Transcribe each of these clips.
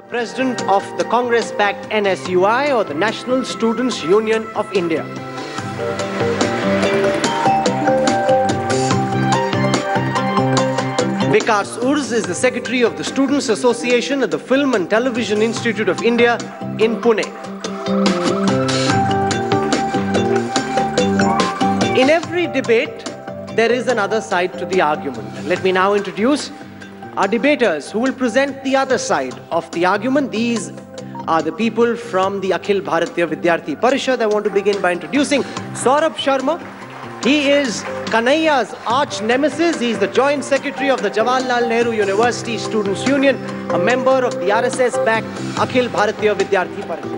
The President of the Congress-backed NSUI, or the National Students Union of India. Vikas Urz is the Secretary of the Students Association at the Film and Television Institute of India in Pune. In every debate, there is another side to the argument. Let me now introduce our debaters who will present the other side of the argument. These are the people from the Akhil Bharatiya Vidyarthi Parishad. I want to begin by introducing Saurabh Sharma. He is Kanhaiya's arch nemesis. He is the Joint Secretary of the Jawaharlal Nehru University Students' Union, a member of the RSS-backed Akhil Bharatiya Vidyarthi Parishad.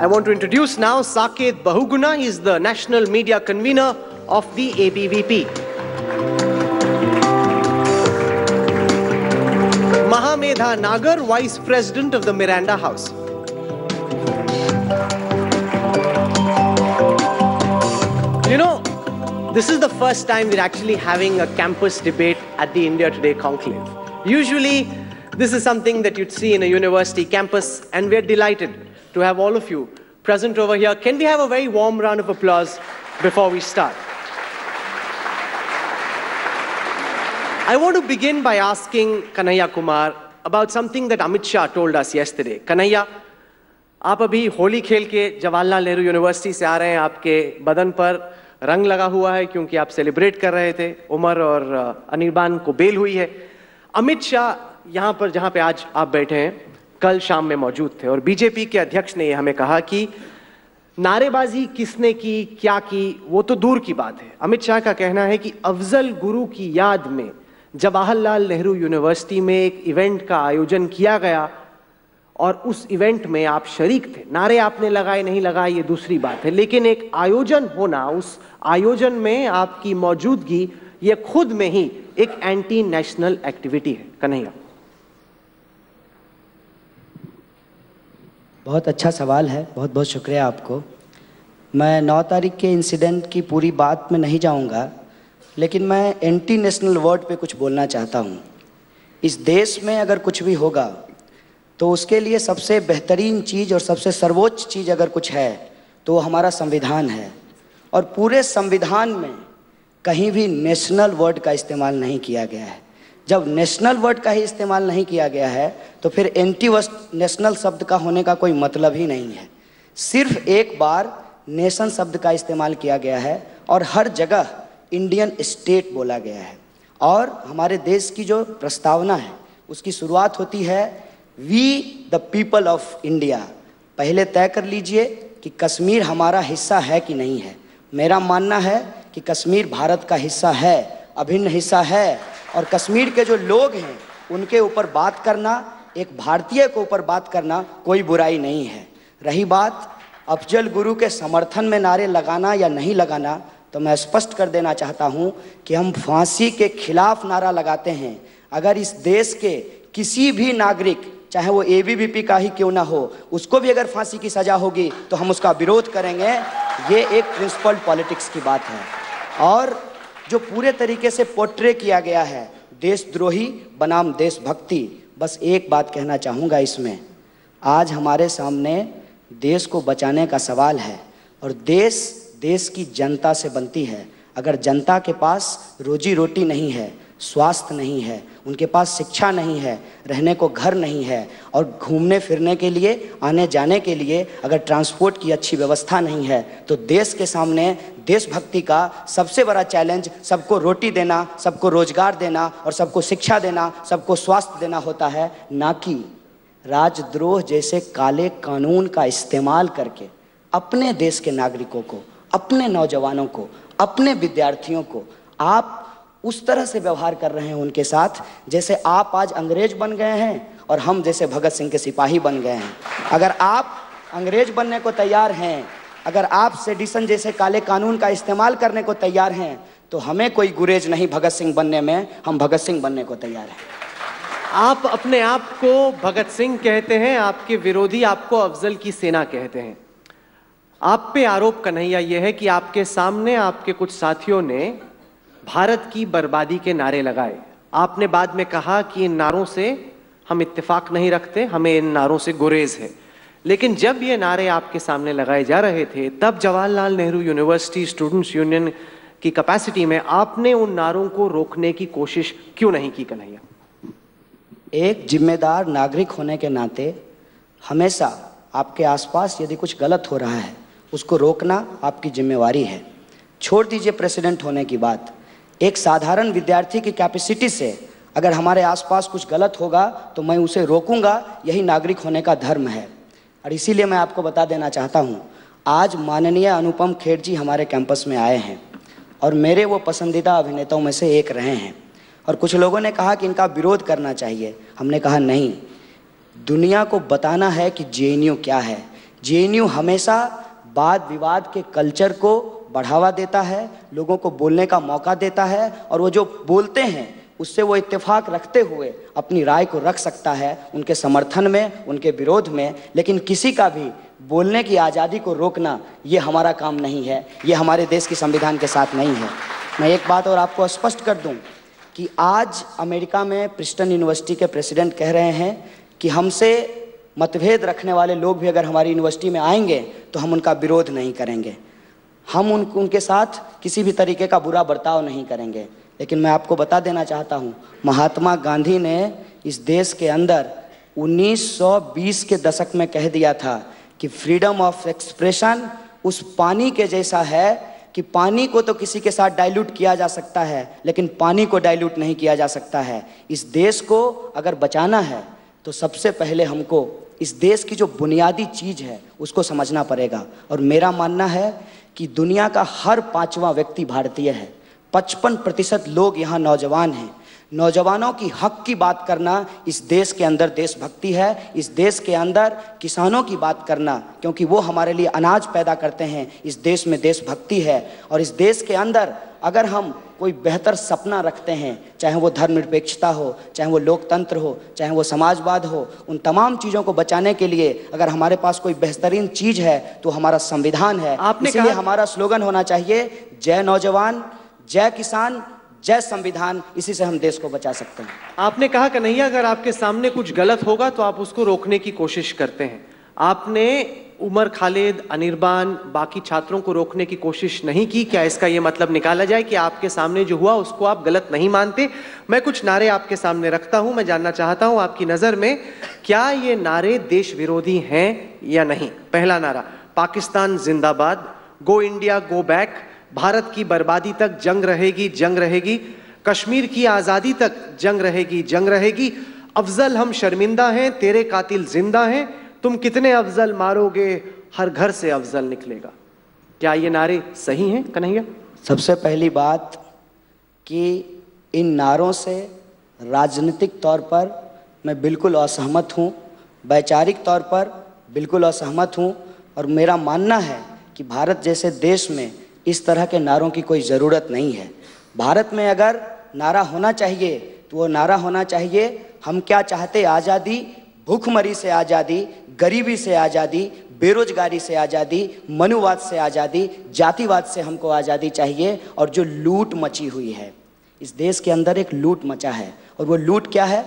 I want to introduce now Saket Bahuguna. He is the National Media Convener of the ABVP. Mahamedha Nagar, Vice President of the Miranda House. You know, this is the first time we're actually having a campus debate at the India Today conclave. Usually, this is something that you'd see in a university campus, and we're delighted to have all of you present over here. Can we have a very warm round of applause before we start? I want to begin by asking Kanhaiya Kumar about something that Amit Shah told us yesterday. Kanhaiya, आप अभी होली खेल के Jawaharlal Nehru university से आ रहे हैं. आपके बदन पर रंग लगा हुआ है क्योंकि आप सेलिब्रेट कर रहे थे. उमर और अनिर्बान को बेल हुई है. अमित शाह यहाँ पर जहाँ पे आज आप बैठे हैं कल शाम में मौजूद थे, और बीजेपी के अध्यक्ष ने हमें कहा कि नारेबाजी किसने की, क्या की, वो तो दूर की बात है. अमित शाह का कहना है कि अफजल गुरु की याद में जवाहरलाल नेहरू यूनिवर्सिटी में एक इवेंट का आयोजन किया गया और उस इवेंट में आप शरीक थे. नारे आपने लगाए नहीं लगाए ये दूसरी बात है, लेकिन एक आयोजन होना, उस आयोजन में आपकी मौजूदगी, ये खुद में ही एक एंटी नेशनल एक्टिविटी है. कन्हैया, बहुत अच्छा सवाल है. बहुत बहुत शुक्रिया आपको. मैं 9 तारीख के इंसिडेंट की पूरी बात में नहीं जाऊंगा, लेकिन मैं एंटी नेशनल वर्ड पे कुछ बोलना चाहता हूं. इस देश में अगर कुछ भी होगा तो उसके लिए सबसे बेहतरीन चीज़ और सबसे सर्वोच्च चीज़ अगर कुछ है तो वो हमारा संविधान है. और पूरे संविधान में कहीं भी नेशनल वर्ड का इस्तेमाल नहीं किया गया है. जब नेशनल वर्ड का ही इस्तेमाल नहीं किया गया है तो फिर एंटी नेशनल शब्द का होने का कोई मतलब ही नहीं है. सिर्फ एक बार नेशन शब्द का इस्तेमाल किया गया है और हर जगह इंडियन स्टेट बोला गया है. और हमारे देश की जो प्रस्तावना है उसकी शुरुआत होती है we the people of India. पहले तय कर लीजिए कि कश्मीर हमारा हिस्सा है कि नहीं है. मेरा मानना है कि कश्मीर भारत का हिस्सा है, अभिन्न हिस्सा है. और कश्मीर के जो लोग हैं उनके ऊपर बात करना, एक भारतीय के ऊपर बात करना कोई बुराई नहीं है. रही बात अफजल गुरु के समर्थन में नारे लगाना या नहीं लगाना, तो मैं स्पष्ट कर देना चाहता हूं कि हम फांसी के खिलाफ नारा लगाते हैं. अगर इस देश के किसी भी नागरिक, चाहे वो एबीवीपी का ही क्यों ना हो, उसको भी अगर फांसी की सजा होगी तो हम उसका विरोध करेंगे. ये एक प्रिंसिपल पॉलिटिक्स की बात है. और जो पूरे तरीके से पोर्ट्रे किया गया है देशद्रोही बनाम देशभक्ति, बस एक बात कहना चाहूँगा इसमें. आज हमारे सामने देश को बचाने का सवाल है और देश की जनता से बनती है. अगर जनता के पास रोजी रोटी नहीं है, स्वास्थ्य नहीं है, उनके पास शिक्षा नहीं है, रहने को घर नहीं है और घूमने फिरने के लिए, आने जाने के लिए अगर ट्रांसपोर्ट की अच्छी व्यवस्था नहीं है, तो देश के सामने देशभक्ति का सबसे बड़ा चैलेंज सबको रोटी देना, सबको रोजगार देना और सबको शिक्षा देना, सबको स्वास्थ्य देना होता है, ना कि राजद्रोह जैसे काले कानून का इस्तेमाल करके अपने देश के नागरिकों को, अपने नौजवानों को, अपने विद्यार्थियों को आप उस तरह से व्यवहार कर रहे हैं उनके साथ जैसे आप आज अंग्रेज बन गए हैं और हम जैसे भगत सिंह के सिपाही बन गए हैं. अगर आप अंग्रेज बनने को तैयार हैं, अगर आप सेडिशन जैसे काले कानून का इस्तेमाल करने को तैयार हैं, तो हमें कोई गुरेज नहीं भगत सिंह बनने में. हम भगत सिंह बनने को तैयार हैं. आप अपने आप को भगत सिंह कहते हैं, आपके विरोधी आपको अफजल की सेना कहते हैं. आप पे आरोप कन्हैया यह है कि आपके सामने आपके कुछ साथियों ने भारत की बर्बादी के नारे लगाए। आपने बाद में कहा कि इन नारों से हम इत्तेफाक नहीं रखते, हमें इन नारों से गुरेज है। लेकिन जब ये नारे आपके सामने लगाए जा रहे थे तब Jawaharlal Nehru University Students union की कैपेसिटी में आपने उन नारों को रोकने की कोशिश क्यों नहीं की कन्हैया? एक जिम्मेदार नागरिक होने के नाते हमेशा आपके आसपास यदि कुछ गलत हो रहा है उसको रोकना आपकी जिम्मेवारी है। छोड़ दीजिए प्रेसिडेंट होने की बात, एक साधारण विद्यार्थी की कैपेसिटी से अगर हमारे आसपास कुछ गलत होगा तो मैं उसे रोकूंगा, यही नागरिक होने का धर्म है। और इसीलिए मैं आपको बता देना चाहता हूँ, आज माननीय अनुपम खेर जी हमारे कैंपस में आए हैं और मेरे वो पसंदीदा अभिनेताओं में से एक रहे हैं। और कुछ लोगों ने कहा कि इनका विरोध करना चाहिए, हमने कहा नहीं, दुनिया को बताना है कि जेएनयू क्या है। जेएनयू हमेशा वाद विवाद के कल्चर को बढ़ावा देता है, लोगों को बोलने का मौका देता है और वो जो बोलते हैं उससे वो इत्तेफाक रखते हुए अपनी राय को रख सकता है, उनके समर्थन में, उनके विरोध में। लेकिन किसी का भी बोलने की आज़ादी को रोकना ये हमारा काम नहीं है, ये हमारे देश की संविधान के साथ नहीं है। मैं एक बात और आपको स्पष्ट कर दूं कि आज अमेरिका में प्रिंसटन यूनिवर्सिटी के प्रेसिडेंट कह रहे हैं कि हमसे मतभेद रखने वाले लोग भी अगर हमारी यूनिवर्सिटी में आएंगे तो हम उनका विरोध नहीं करेंगे, हम उनके साथ किसी भी तरीके का बुरा बर्ताव नहीं करेंगे। लेकिन मैं आपको बता देना चाहता हूँ, महात्मा गांधी ने इस देश के अंदर 1920 के दशक में कह दिया था कि फ्रीडम ऑफ एक्सप्रेशन उस पानी के जैसा है कि पानी को तो किसी के साथ डाइल्यूट किया जा सकता है लेकिन पानी को डाइल्यूट नहीं किया जा सकता है। इस देश को अगर बचाना है तो सबसे पहले हमको इस देश की जो बुनियादी चीज़ है उसको समझना पड़ेगा। और मेरा मानना है कि दुनिया का हर 5वां व्यक्ति भारतीय है, 55% लोग यहाँ नौजवान हैं। नौजवानों की हक की बात करना इस देश के अंदर देशभक्ति है, इस देश के अंदर किसानों की बात करना क्योंकि वो हमारे लिए अनाज पैदा करते हैं, इस देश में देशभक्ति है। और इस देश के अंदर अगर हम कोई बेहतर सपना रखते हैं, चाहे वो धर्मनिरपेक्षता हो, चाहे वो लोकतंत्र हो, चाहे वो समाजवाद हो, उन तमाम चीज़ों को बचाने के लिए अगर हमारे पास कोई बेहतरीन चीज़ है तो हमारा संविधान है। इसलिए हमारा स्लोगन होना चाहिए, जय नौजवान, जय किसान, जय संविधान। इसी से हम देश को बचा सकते हैं। आपने कहा कन्हैया अगर आपके सामने कुछ गलत होगा तो आप उसको रोकने की कोशिश करते हैं। आपने उमर खालिद, अनिर्बान, बाकी छात्रों को रोकने की कोशिश नहीं की। क्या इसका यह मतलब निकाला जाए कि आपके सामने जो हुआ उसको आप गलत नहीं मानते? मैं कुछ नारे आपके सामने रखता हूं, मैं जानना चाहता हूं आपकी नजर में क्या ये नारे देश विरोधी हैं या नहीं। पहला नारा, पाकिस्तान जिंदाबाद, go India go back, Bharat की बर्बादी तक जंग रहेगी, जंग रहेगी, कश्मीर की आजादी तक जंग रहेगी, जंग रहेगी, अफजल हम शर्मिंदा हैं, तेरे कातिल जिंदा हैं, तुम कितने अफजल मारोगे, हर घर से अफजल निकलेगा। क्या ये नारे सही हैं कन्हैया? सबसे पहली बात कि इन नारों से राजनीतिक तौर पर मैं बिल्कुल असहमत हूँ, वैचारिक तौर पर बिल्कुल असहमत हूँ। और मेरा मानना है कि भारत जैसे देश में इस तरह के नारों की कोई ज़रूरत नहीं है। भारत में अगर नारा होना चाहिए तो वो नारा होना चाहिए, हम क्या चाहते, आज़ादी, भूखमरी से आज़ादी, गरीबी से आज़ादी, बेरोजगारी से आज़ादी, मनुवाद से आज़ादी, जातिवाद से हमको आज़ादी चाहिए। और जो लूट मची हुई है इस देश के अंदर, एक लूट मचा है और वो लूट क्या है,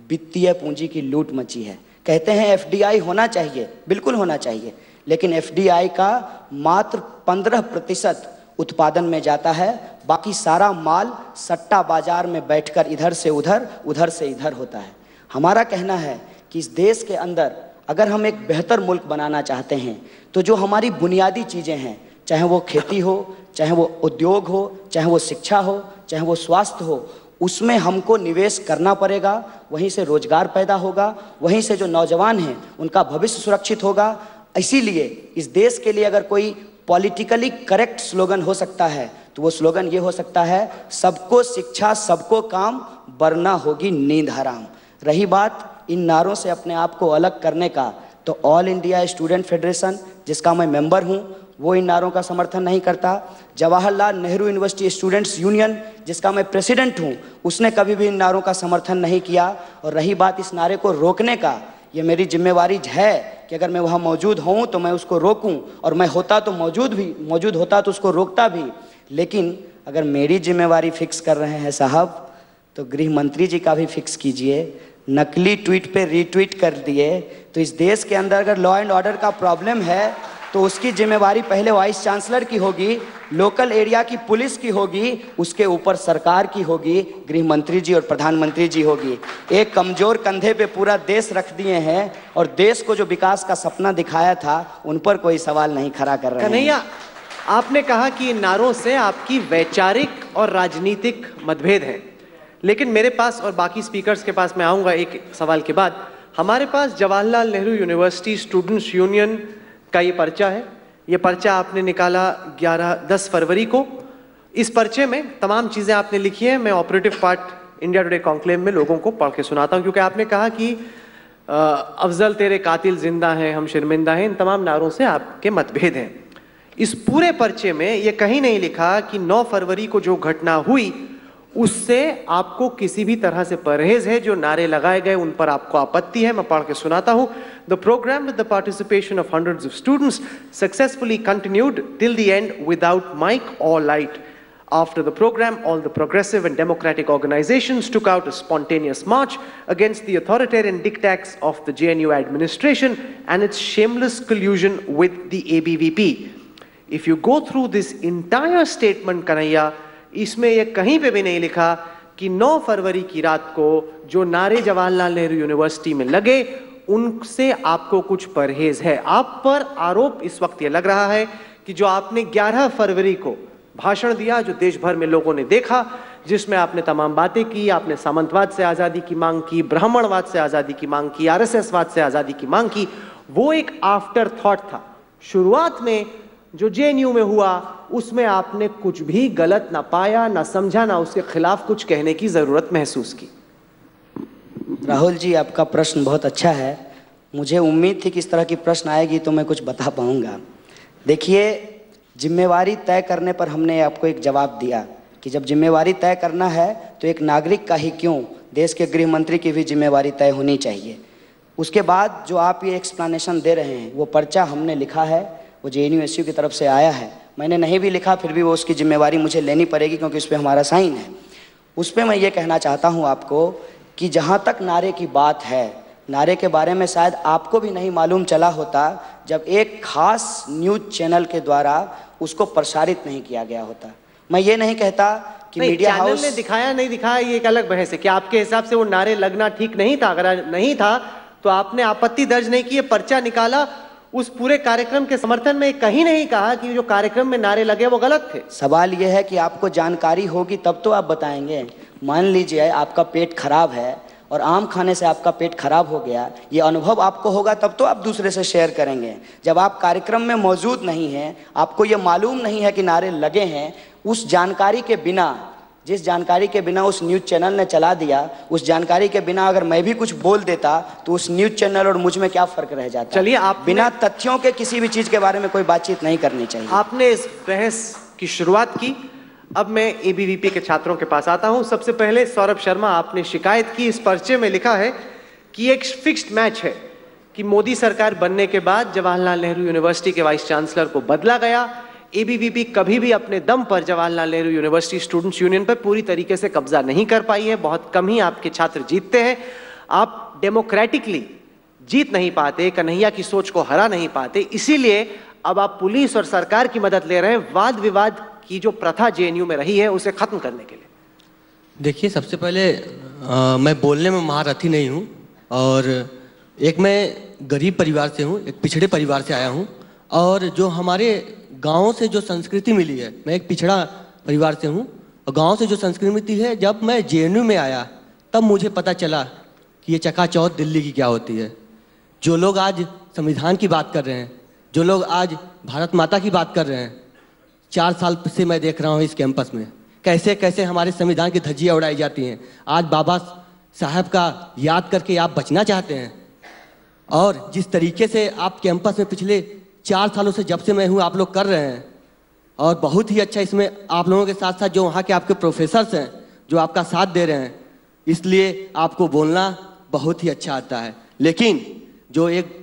वित्तीय पूंजी की लूट मची है। कहते हैं एफडीआई होना चाहिए, बिल्कुल होना चाहिए, लेकिन एफडीआई का मात्र 15% उत्पादन में जाता है, बाकी सारा माल सट्टा बाजार में बैठकर इधर से उधर, उधर से इधर होता है। हमारा कहना है कि इस देश के अंदर अगर हम एक बेहतर मुल्क बनाना चाहते हैं तो जो हमारी बुनियादी चीज़ें हैं, चाहे वो खेती हो, चाहे वो उद्योग हो, चाहे वो शिक्षा हो, चाहे वो स्वास्थ्य हो, उसमें हमको निवेश करना पड़ेगा। वहीं से रोजगार पैदा होगा, वहीं से जो नौजवान हैं उनका भविष्य सुरक्षित होगा। इसीलिए इस देश के लिए अगर कोई पॉलिटिकली करेक्ट स्लोगन हो सकता है तो वो स्लोगन ये हो सकता है, सबको शिक्षा सबको काम, वरना होगी नींद हराम। रही बात इन नारों से अपने आप को अलग करने का, तो ऑल इंडिया स्टूडेंट फेडरेशन जिसका मैं मेंबर हूँ वो इन नारों का समर्थन नहीं करता। Jawaharlal Nehru University Students union जिसका मैं प्रेसिडेंट हूँ उसने कभी भी इन नारों का समर्थन नहीं किया। और रही बात इस नारे को रोकने का, ये मेरी जिम्मेवारी है कि कि अगर मैं वहाँ मौजूद हूँ तो मैं उसको रोकूं, और मैं होता तो मौजूद होता तो उसको रोकता भी। लेकिन अगर मेरी जिम्मेवारी फिक्स कर रहे हैं साहब, तो गृह मंत्री जी का भी फिक्स कीजिए। नकली ट्वीट पे रीट्वीट कर दिए तो इस देश के अंदर अगर लॉ एंड ऑर्डर का प्रॉब्लम है तो उसकी जिम्मेवारी पहले वाइस चांसलर की होगी, लोकल एरिया की पुलिस की होगी, उसके ऊपर सरकार की होगी, गृह मंत्री जी और प्रधानमंत्री जी होगी। एक कमजोर कंधे पे पूरा देश रख दिए हैं और देश को जो विकास का सपना दिखाया था उन पर कोई सवाल नहीं खड़ा कर रहे हैं। कन्हैया, आपने कहा कि इन नारों से आपकी वैचारिक और राजनीतिक मतभेद है, लेकिन मेरे पास और बाकी स्पीकर्स के पास मैं आऊंगा एक सवाल के बाद। हमारे पास Jawaharlal Nehru University Students Union का ये पर्चा है। ये पर्चा आपने निकाला 10 फरवरी को। इस पर्चे में तमाम चीज़ें आपने लिखी हैं। मैं operative part India today conclave में लोगों को पढ़ के सुनाता हूं, क्योंकि आपने कहा कि अफजल तेरे कातिल जिंदा हैं, हम शर्मिंदा हैं। इन तमाम नारों से आपके मतभेद हैं। इस पूरे पर्चे में ये कहीं नहीं लिखा कि 9 फरवरी को जो घटना हुई उससे आपको किसी भी तरह से परहेज है। जो नारे लगाए गए उन पर आपको आपत्ति है। मैं पढ़ के सुनाता हूं। The program with the participation of hundreds of students successfully continued till the end without mic और light. After the program, all the progressive and democratic organizations took out a spontaneous march against the authoritarian diktats of the JNU administration and its shameless collusion with the ABVP. If you go through this entire statement, Kanhaiya, इसमें ये कहीं पे भी नहीं लिखा कि 9 फरवरी की रात को जो नारे जवाहरलाल नेहरू यूनिवर्सिटी में लगे उनसे आपको कुछ परहेज है। आप पर आरोप इस वक्त ये लग रहा है कि जो आपने 11 फरवरी को भाषण दिया, जो देश भर में लोगों ने देखा, जिसमें आपने तमाम बातें की, आपने सामंतवाद से आज़ादी की मांग की, ब्राह्मणवाद से आज़ादी की मांग की, आरएसएसवाद से आज़ादी की मांग की, वो एक आफ्टर थॉट था। शुरुआत में जो जेएनयू में हुआ उसमें आपने कुछ भी गलत ना पाया, ना समझा, ना उसके खिलाफ कुछ कहने की जरूरत महसूस की। राहुल जी, आपका प्रश्न बहुत अच्छा है। मुझे उम्मीद थी कि इस तरह की प्रश्न आएगी तो मैं कुछ बता पाऊंगा। देखिए, जिम्मेवारी तय करने पर हमने आपको एक जवाब दिया कि जब जिम्मेवारी तय करना है तो एक नागरिक का ही क्यों, देश के गृह मंत्री की भी जिम्मेवारी तय होनी चाहिए। उसके बाद जो आप ये एक्सप्लेनेशन दे रहे हैं वो पर्चा हमने लिखा है, वो JNU-SU की तरफ से आया है। मैंने नहीं भी लिखा फिर भी वो उसकी जिम्मेवारी मुझे लेनी पड़ेगी क्योंकि उस पर हमारा साइन है। उस पर मैं ये कहना चाहता हूँ आपको कि जहाँ तक नारे की बात है, नारे के बारे में शायद आपको भी नहीं मालूम चला होता जब एक खास न्यूज़ चैनल के द्वारा उसको प्रसारित नहीं किया गया होता। मैं ये नहीं कहता कि मीडिया हाउस ने दिखाया नहीं दिखाया, ये एक अलग बहस है। कि आपके हिसाब से वो नारे लगना ठीक नहीं था? अगर नहीं था तो आपने आपत्ति दर्ज नहीं की, पर्चा निकाला, उस पूरे कार्यक्रम के समर्थन में कहीं नहीं कहा कि जो कार्यक्रम में नारे लगे वो गलत थे। सवाल यह है कि आपको जानकारी होगी तब तो आप बताएंगे। मान लीजिए आपका पेट खराब है और आम खाने से आपका पेट खराब हो गया, ये अनुभव आपको होगा तब तो आप दूसरे से शेयर करेंगे। जब आप कार्यक्रम में मौजूद नहीं हैं, आपको ये मालूम नहीं है कि नारे लगे हैं, उस जानकारी के बिना, जिस जानकारी के बिना उस न्यूज़ चैनल ने चला दिया, उस जानकारी के बिना अगर मैं भी कुछ बोल देता तो उस न्यूज़ चैनल और मुझ में क्या फर्क रह जाता। चलिए, आप बिना तथ्यों के किसी भी चीज़ के बारे में कोई बातचीत नहीं करनी चाहिए। आपने इस बहस की शुरुआत की। अब मैं ABVP के छात्रों के पास आता हूं। सबसे पहले सौरभ शर्मा, आपने शिकायत की। इस पर्चे में लिखा है कि एक फिक्स्ड मैच है कि मोदी सरकार बनने के बाद जवाहरलाल नेहरू यूनिवर्सिटी के वाइस चांसलर को बदला गया। ABVP कभी भी अपने दम पर Jawaharlal Nehru University Students union पर पूरी तरीके से कब्जा नहीं कर पाई है। बहुत कम ही आपके छात्र जीतते हैं। आप डेमोक्रेटिकली जीत नहीं पाते, कन्हैया की सोच को हरा नहीं पाते, इसीलिए अब आप पुलिस और सरकार की मदद ले रहे हैं वाद विवाद की जो प्रथा JNU में रही है उसे खत्म करने के लिए। देखिए, सबसे पहले मैं बोलने में महारथी नहीं हूँ, और एक मैं गरीब परिवार से हूँ, एक पिछड़े परिवार से आया हूँ, और जो हमारे गाँव से जो संस्कृति मिली है, मैं एक पिछड़ा परिवार से हूँ, और गाँव से जो संस्कृति मिली है, जब मैं JNU में आया तब मुझे पता चला कि ये चकाचौंध दिल्ली की क्या होती है। जो लोग आज संविधान की बात कर रहे हैं, जो लोग आज भारत माता की बात कर रहे हैं, 4 साल से मैं देख रहा हूँ इस कैंपस में कैसे कैसे हमारे संविधान की धज्जियाँ उड़ाई जाती हैं। आज बाबा साहब का याद करके आप बचना चाहते हैं, और जिस तरीके से आप कैंपस में पिछले 4 सालों से जब से मैं हूँ आप लोग कर रहे हैं, और बहुत ही अच्छा इसमें आप लोगों के साथ साथ जो वहाँ के आपके प्रोफेसर्स हैं जो आपका साथ दे रहे हैं, इसलिए आपको बोलना बहुत ही अच्छा आता है। लेकिन जो एक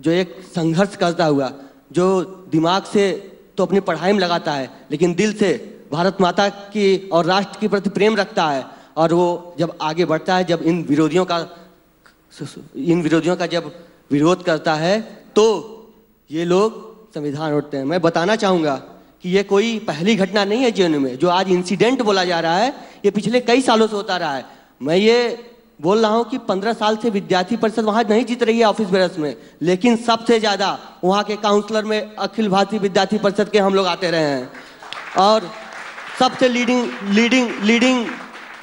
जो एक संघर्ष करता हुआ, जो दिमाग से तो अपनी पढ़ाई में लगाता है लेकिन दिल से भारत माता की और राष्ट्र के प्रति प्रेम रखता है, और वो जब आगे बढ़ता है, जब इन विरोधियों का जब विरोध करता है तो ये लोग संविधान उठते हैं। मैं बताना चाहूँगा कि ये कोई पहली घटना नहीं है जीवन में। जो आज इंसिडेंट बोला जा रहा है ये पिछले कई सालों से होता रहा है। मैं ये बोल रहा हूँ कि 15 साल से विद्यार्थी परिषद वहाँ नहीं जीत रही है ऑफिस बेरस में, लेकिन सबसे ज़्यादा वहाँ के काउंसलर में अखिल भारतीय विद्यार्थी परिषद के हम लोग आते रहे हैं, और सबसे लीडिंग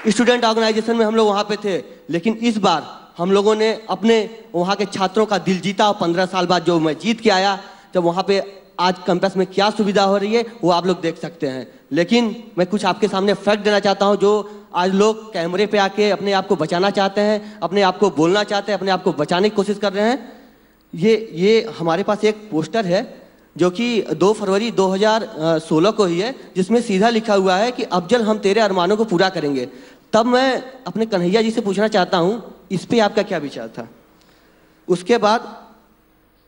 स्टूडेंट ऑर्गेनाइजेशन में हम लोग वहाँ पे थे। लेकिन इस बार हम लोगों ने अपने वहाँ के छात्रों का दिल जीता, और 15 साल बाद जो मैं जीत के आया, जब वहाँ पे आज कैंपस में क्या सुविधा हो रही है वो आप लोग देख सकते हैं। लेकिन मैं कुछ आपके सामने फैक्ट देना चाहता हूँ, जो आज लोग कैमरे पे आके अपने आप को बचाना चाहते हैं, अपने आप को बोलना चाहते हैं, अपने आप को बचाने की कोशिश कर रहे हैं। ये हमारे पास एक पोस्टर है जो कि 2 फरवरी 2016 को ही है, जिसमें सीधा लिखा हुआ है कि अफजल हम तेरे अरमानों को पूरा करेंगे। तब मैं अपने कन्हैया जी से पूछना चाहता हूँ इस पे आपका क्या विचार था। उसके बाद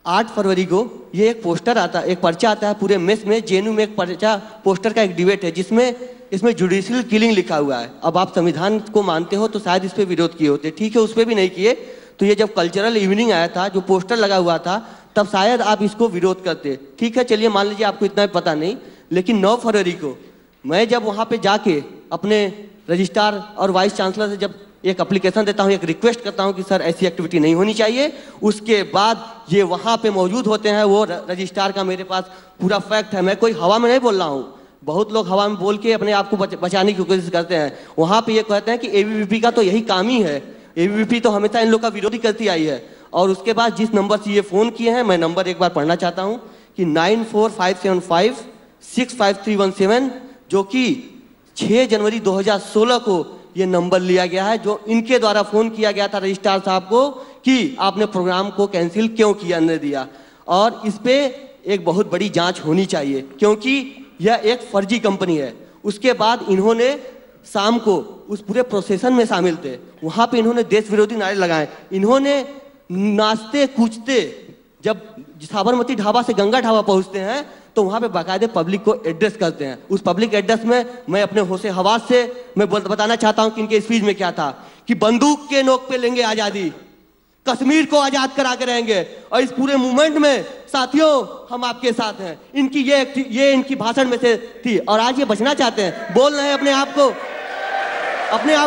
8 फरवरी को ये एक पोस्टर आता, एक पर्चा आता है पूरे मेस में, जेएनयू में एक पर्चा पोस्टर का एक डिबेट है जिसमें इसमें जुडिशियल किलिंग लिखा हुआ है। अब आप संविधान को मानते हो तो शायद इस पे विरोध किए होते, ठीक है, उस पर भी नहीं किए। तो ये जब कल्चरल इवनिंग आया था, जो पोस्टर लगा हुआ था, तब शायद आप इसको विरोध करते, ठीक है, चलिए मान लीजिए आपको इतना पता नहीं। लेकिन 9 फरवरी को मैं जब वहाँ पे जाके अपने रजिस्ट्रार और वाइस चांसलर से जब एक एप्लीकेशन देता हूँ, एक रिक्वेस्ट करता हूँ कि सर ऐसी एक्टिविटी नहीं होनी चाहिए, उसके बाद ये वहाँ पे मौजूद होते हैं। वो रजिस्ट्रार का मेरे पास पूरा फैक्ट है, मैं कोई हवा में नहीं बोल रहा हूँ। बहुत लोग हवा में बोल के अपने आप को बचाने की कोशिश करते हैं। वहाँ पे ये कहते हैं कि एबीवीपी का तो यही काम ही है, एबीवीपी तो हमेशा इन लोग का विरोधी करती आई है। और उसके बाद जिस नंबर से ये फ़ोन किए हैं, मैं नंबर एक बार पढ़ना चाहता हूँ कि 9457565317, जो कि 6 जनवरी 2016 को ये नंबर लिया गया है, जो इनके द्वारा फ़ोन किया गया था रजिस्ट्रार साहब को कि आपने प्रोग्राम को कैंसिल क्यों किया ने दिया। और इस पे एक बहुत बड़ी जांच होनी चाहिए, क्योंकि यह एक फर्जी कंपनी है। उसके बाद इन्होंने शाम को उस पूरे प्रोसेसन में शामिल थे, वहाँ पे इन्होंने देश विरोधी नारे लगाए। इन्होंने नाचते कूदते जब साबरमती ढाबा से गंगा ढाबा पहुँचते हैं तो वहाँ पे बाकायदे पब्लिक को एड्रेस करते हैं। उस पब्लिक एड्रेस में मैं अपने होशे हवास से मैं बताना चाहता हूँ कि इनके स्पीच में क्या था कि बंदूक के नोक पे लेंगे आज़ादी, कश्मीर को आज़ाद करा के रहेंगे, और इस पूरे मूवमेंट में साथियों हम आपके साथ हैं। इनकी ये इनकी भाषण में से थी, और आज ये बचना चाहते हैं, बोल रहे हैं अपने आप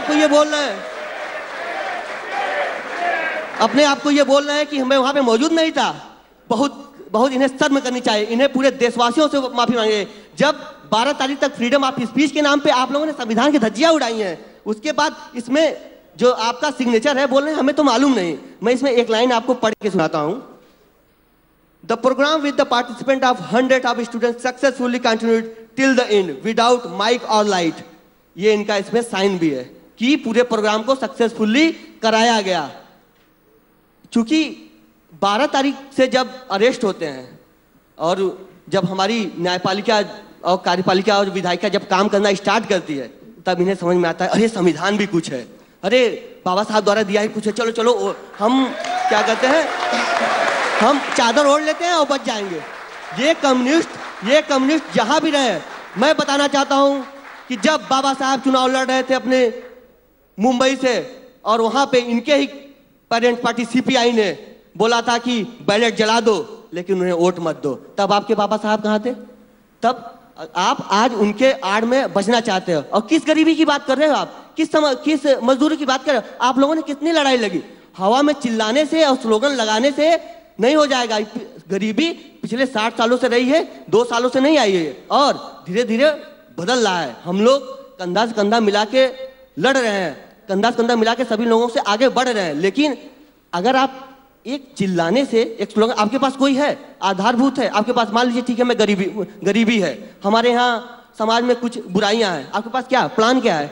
को ये बोल रहे हैं, अपने आप को ये बोल रहे हैं कि मैं वहाँ पे मौजूद नहीं था। बहुत इन्हें शर्म करनी चाहिए, इन्हें पूरे देशवासियों से माफी मांगे। जब 12 तारीख तक फ्रीडम ऑफ स्पीच के नाम पे आप लोगों ने संविधान की धज्जियां उड़ाई हैं, उसके बाद इसमें जो आपका सिग्नेचर है बोल रहे हैं हमें तो मालूम नहीं। मैं इसमें एक लाइन आपको पढ़ के सुनाता हूं। The program with the participant of 100 of student successfully continued till the end without mic और लाइट। ये इनका इसमें साइन भी है कि पूरे प्रोग्राम को सक्सेसफुली कराया गया। चूंकि 12 तारीख से जब अरेस्ट होते हैं और जब हमारी न्यायपालिका और कार्यपालिका और विधायिका जब काम करना स्टार्ट करती है, तब इन्हें समझ में आता है अरे संविधान भी कुछ है, अरे बाबा साहब द्वारा दिया ही कुछ है, चलो चलो हम क्या कहते हैं, हम चादर ओढ़ लेते हैं और बच जाएंगे। ये कम्युनिस्ट जहां भी रहे, मैं बताना चाहता हूं कि जब बाबा साहब चुनाव लड़ रहे थे अपने मुंबई से, और वहां पे इनके ही पेरेंट पार्टी सीपीआई ने बोला था कि बैलेट जला दो लेकिन उन्हें वोट मत दो, तब आपके बाबा साहब कहाँ थे? तब आप आज उनके आड़ में बचना चाहते हो। और किस गरीबी की बात कर रहे हो आप, किस मजदूरी की बात कर रहे हो? आप लोगों ने कितनी लड़ाई लगी, हवा में चिल्लाने से और स्लोगन लगाने से नहीं हो जाएगा। गरीबी पिछले 60 सालों से रही है, 2 सालों से नहीं आई है, और धीरे धीरे बदल रहा है। हम लोग कंधा से कंधा मिला के लड़ रहे हैं, कंधा से कंधा मिला के सभी लोगों से आगे बढ़ रहे हैं। लेकिन अगर आप एक चिल्लाने से, एक स्लोगन, आपके पास कोई है आधारभूत है, आपके पास मान लीजिए ठीक है मैं गरीबी है, हमारे यहाँ समाज में कुछ बुराइयां हैं, आपके पास क्या प्लान क्या है?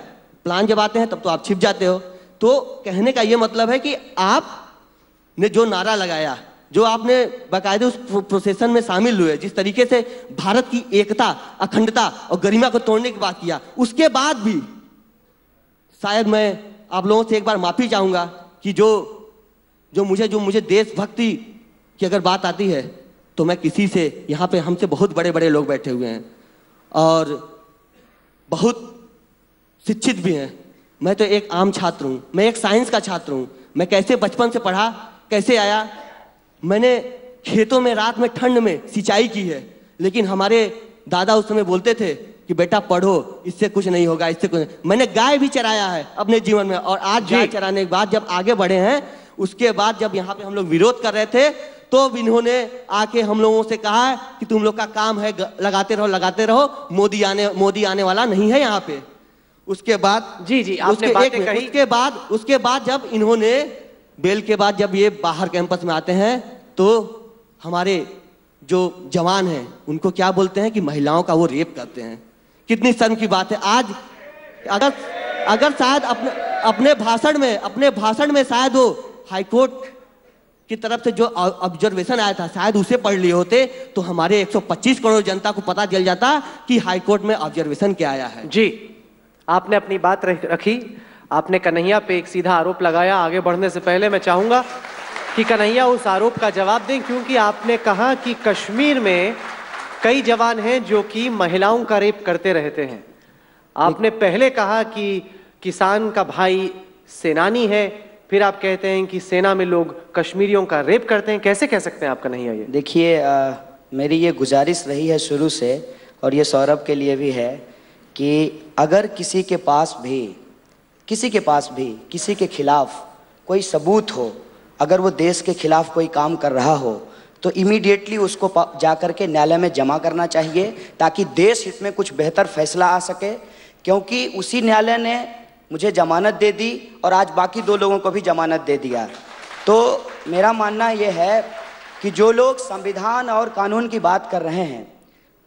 प्लान जब आते हैं तब तो आप छिप जाते हो। तो कहने का ये मतलब है कि आपने जो नारा लगाया, जो आपने बाकायदे उस प्रोसेसन में शामिल हुए, जिस तरीके से भारत की एकता, अखंडता और गरिमा को तोड़ने की बात किया, उसके बाद भी शायद मैं आप लोगों से एक बार माफी चाहूंगा कि जो मुझे देशभक्ति कि अगर बात आती है तो मैं किसी से, यहाँ पे हमसे बहुत बड़े बड़े लोग बैठे हुए हैं और बहुत शिक्षित भी हैं, मैं तो एक आम छात्र हूँ, मैं एक साइंस का छात्र हूँ। मैं कैसे बचपन से पढ़ा, कैसे आया, मैंने खेतों में रात में ठंड में सिंचाई की है, लेकिन हमारे दादा उस समय बोलते थे कि बेटा पढ़ो, इससे कुछ नहीं होगा, इससे कुछ नहीं। मैंने गाय भी चराया है अपने जीवन में, और आज गाय चराने के बाद जब आगे बढ़े हैं, उसके बाद जब यहाँ पे हम लोग विरोध कर रहे थे तो इन्होंने आके हम लोगों से कहा कि तुम लोग का काम है लगाते रहो, मोदी आने वाला नहीं है यहाँ पे। उसके बाद जी आपने बातें कही। उसके बाद जब इन्होंने बेल के बाद जब ये बाहर कैंपस में आते हैं तो हमारे जो जवान हैं उनको क्या बोलते हैं कि महिलाओं का वो रेप करते हैं। कितनी शर्म की बात है। आज अगर शायद अपने भाषण में शायद वो हाईकोर्ट की तरफ से जो ऑब्जर्वेशन आया था शायद उसे पढ़ लिए होते तो हमारे 125 करोड़ जनता को पता चल जाता कि हाईकोर्ट में ऑब्जर्वेशन क्या आया है। जी, आपने अपनी बात रखी, आपने कन्हैया पे एक सीधा आरोप लगाया। आगे बढ़ने से पहले मैं चाहूंगा कि कन्हैया उस आरोप का जवाब दें, क्योंकि आपने कहा कि कश्मीर में कई जवान हैं जो कि महिलाओं का रेप करते रहते हैं। आपने पहले कहा कि किसान का भाई सेनानी है, फिर आप कहते हैं कि सेना में लोग कश्मीरियों का रेप करते हैं। कैसे कह सकते हैं आप कन्हैया ये? देखिए, मेरी ये गुजारिश रही है शुरू से, और ये सौरभ के लिए भी है कि अगर किसी के पास भी किसी के खिलाफ कोई सबूत हो, अगर वो देश के खिलाफ कोई काम कर रहा हो तो इमीडिएटली उसको जाकर के न्यायालय में जमा करना चाहिए, ताकि देश हित में कुछ बेहतर फैसला आ सके। क्योंकि उसी न्यायालय ने मुझे जमानत दे दी और आज बाकी 2 लोगों को भी जमानत दे दिया। तो मेरा मानना ये है कि जो लोग संविधान और कानून की बात कर रहे हैं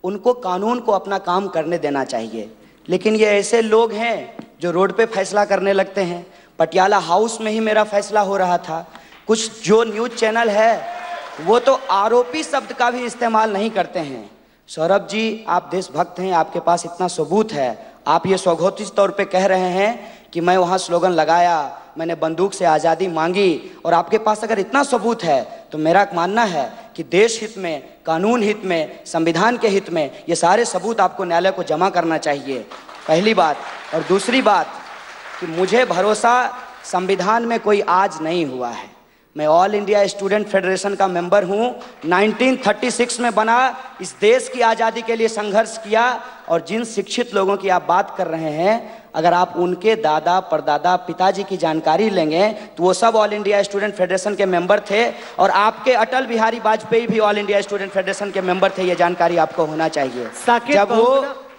उनको कानून को अपना काम करने देना चाहिए, लेकिन ये ऐसे लोग हैं जो रोड पे फैसला करने लगते हैं। पटियाला हाउस में ही मेरा फैसला हो रहा था। कुछ जो न्यूज़ चैनल है वो तो आरोपी शब्द का भी इस्तेमाल नहीं करते हैं। सौरभ जी, आप देशभक्त हैं, आपके पास इतना सबूत है, आप ये स्वघोषित तौर पे कह रहे हैं कि मैं वहाँ स्लोगन लगाया, मैंने बंदूक से आज़ादी मांगी, और आपके पास अगर इतना सबूत है तो मेरा मानना है कि देश हित में, कानून हित में, संविधान के हित में ये सारे सबूत आपको न्यायालय को जमा करना चाहिए, पहली बात। और दूसरी बात कि मुझे भरोसा संविधान में कोई आज नहीं हुआ है। मैं ऑल इंडिया स्टूडेंट फेडरेशन का मेंबर हूँ। 1936 में बना, इस देश की आज़ादी के लिए संघर्ष किया, और जिन शिक्षित लोगों की आप बात कर रहे हैं, अगर आप उनके दादा परदादा पिताजी की जानकारी लेंगे तो वो सब ऑल इंडिया स्टूडेंट फेडरेशन के मेंबर थे, और आपके अटल बिहारी वाजपेयी भी ऑल इंडिया स्टूडेंट फेडरेशन के मेंबर थे। ये जानकारी आपको होना चाहिए।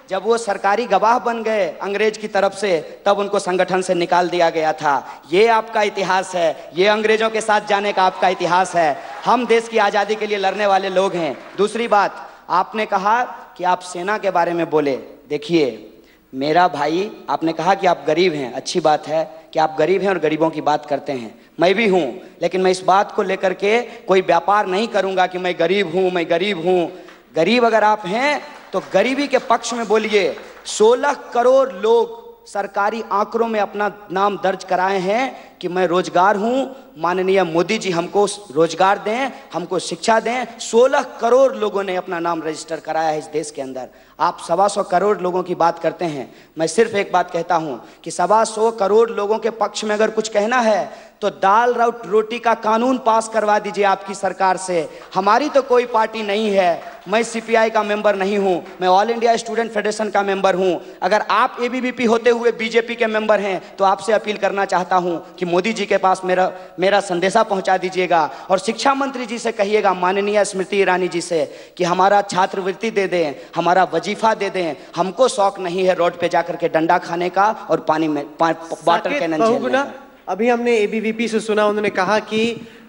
जब वो सरकारी गवाह बन गए अंग्रेज की तरफ से, तब उनको संगठन से निकाल दिया गया था। ये आपका इतिहास है, ये अंग्रेजों के साथ जाने का आपका इतिहास है। हम देश की आज़ादी के लिए लड़ने वाले लोग हैं। दूसरी बात, आपने कहा कि आप सेना के बारे में बोले। देखिए मेरा भाई, आपने कहा कि आप गरीब हैं, अच्छी बात है कि आप गरीब हैं और गरीबों की बात करते हैं, मैं भी हूँ, लेकिन मैं इस बात को लेकर के कोई व्यापार नहीं करूँगा कि मैं गरीब हूँ। गरीब अगर आप हैं तो गरीबी के पक्ष में बोलिए। 16 करोड़ लोग सरकारी आंकड़ों में अपना नाम दर्ज कराए हैं कि मैं रोजगार हूं, माननीय मोदी जी हमको रोजगार दें, हमको शिक्षा दें। 16 करोड़ लोगों ने अपना नाम रजिस्टर कराया है इस देश के अंदर। आप 125 करोड़ लोगों की बात करते हैं, मैं सिर्फ एक बात कहता हूं कि 125 करोड़ लोगों के पक्ष में अगर कुछ कहना है तो दाल रोटी का कानून पास करवा दीजिए आपकी सरकार से। हमारी तो कोई पार्टी नहीं है, मैं सीपीआई का मेंबर नहीं हूं, मैं ऑल इंडिया स्टूडेंट फेडरेशन का मेंबर हूं। अगर आप एबीवीपी होते हुए बीजेपी के मेंबर हैं तो आपसे अपील करना चाहता हूं कि मोदी जी के पास मेरा संदेशा पहुंचा दीजिएगा, और शिक्षा मंत्री जी से कहिएगा, माननीय स्मृति ईरानी जी से, कि हमारा छात्रवृत्ति दे दें, हमारा वजीफा दे दें। हमको शौक नहीं है रोड पे जाकर के डंडा खाने का और पानी में वाटर कैनन झेलने का। अभी हमने एबीवीपी से सुना, उन्होंने कहा कि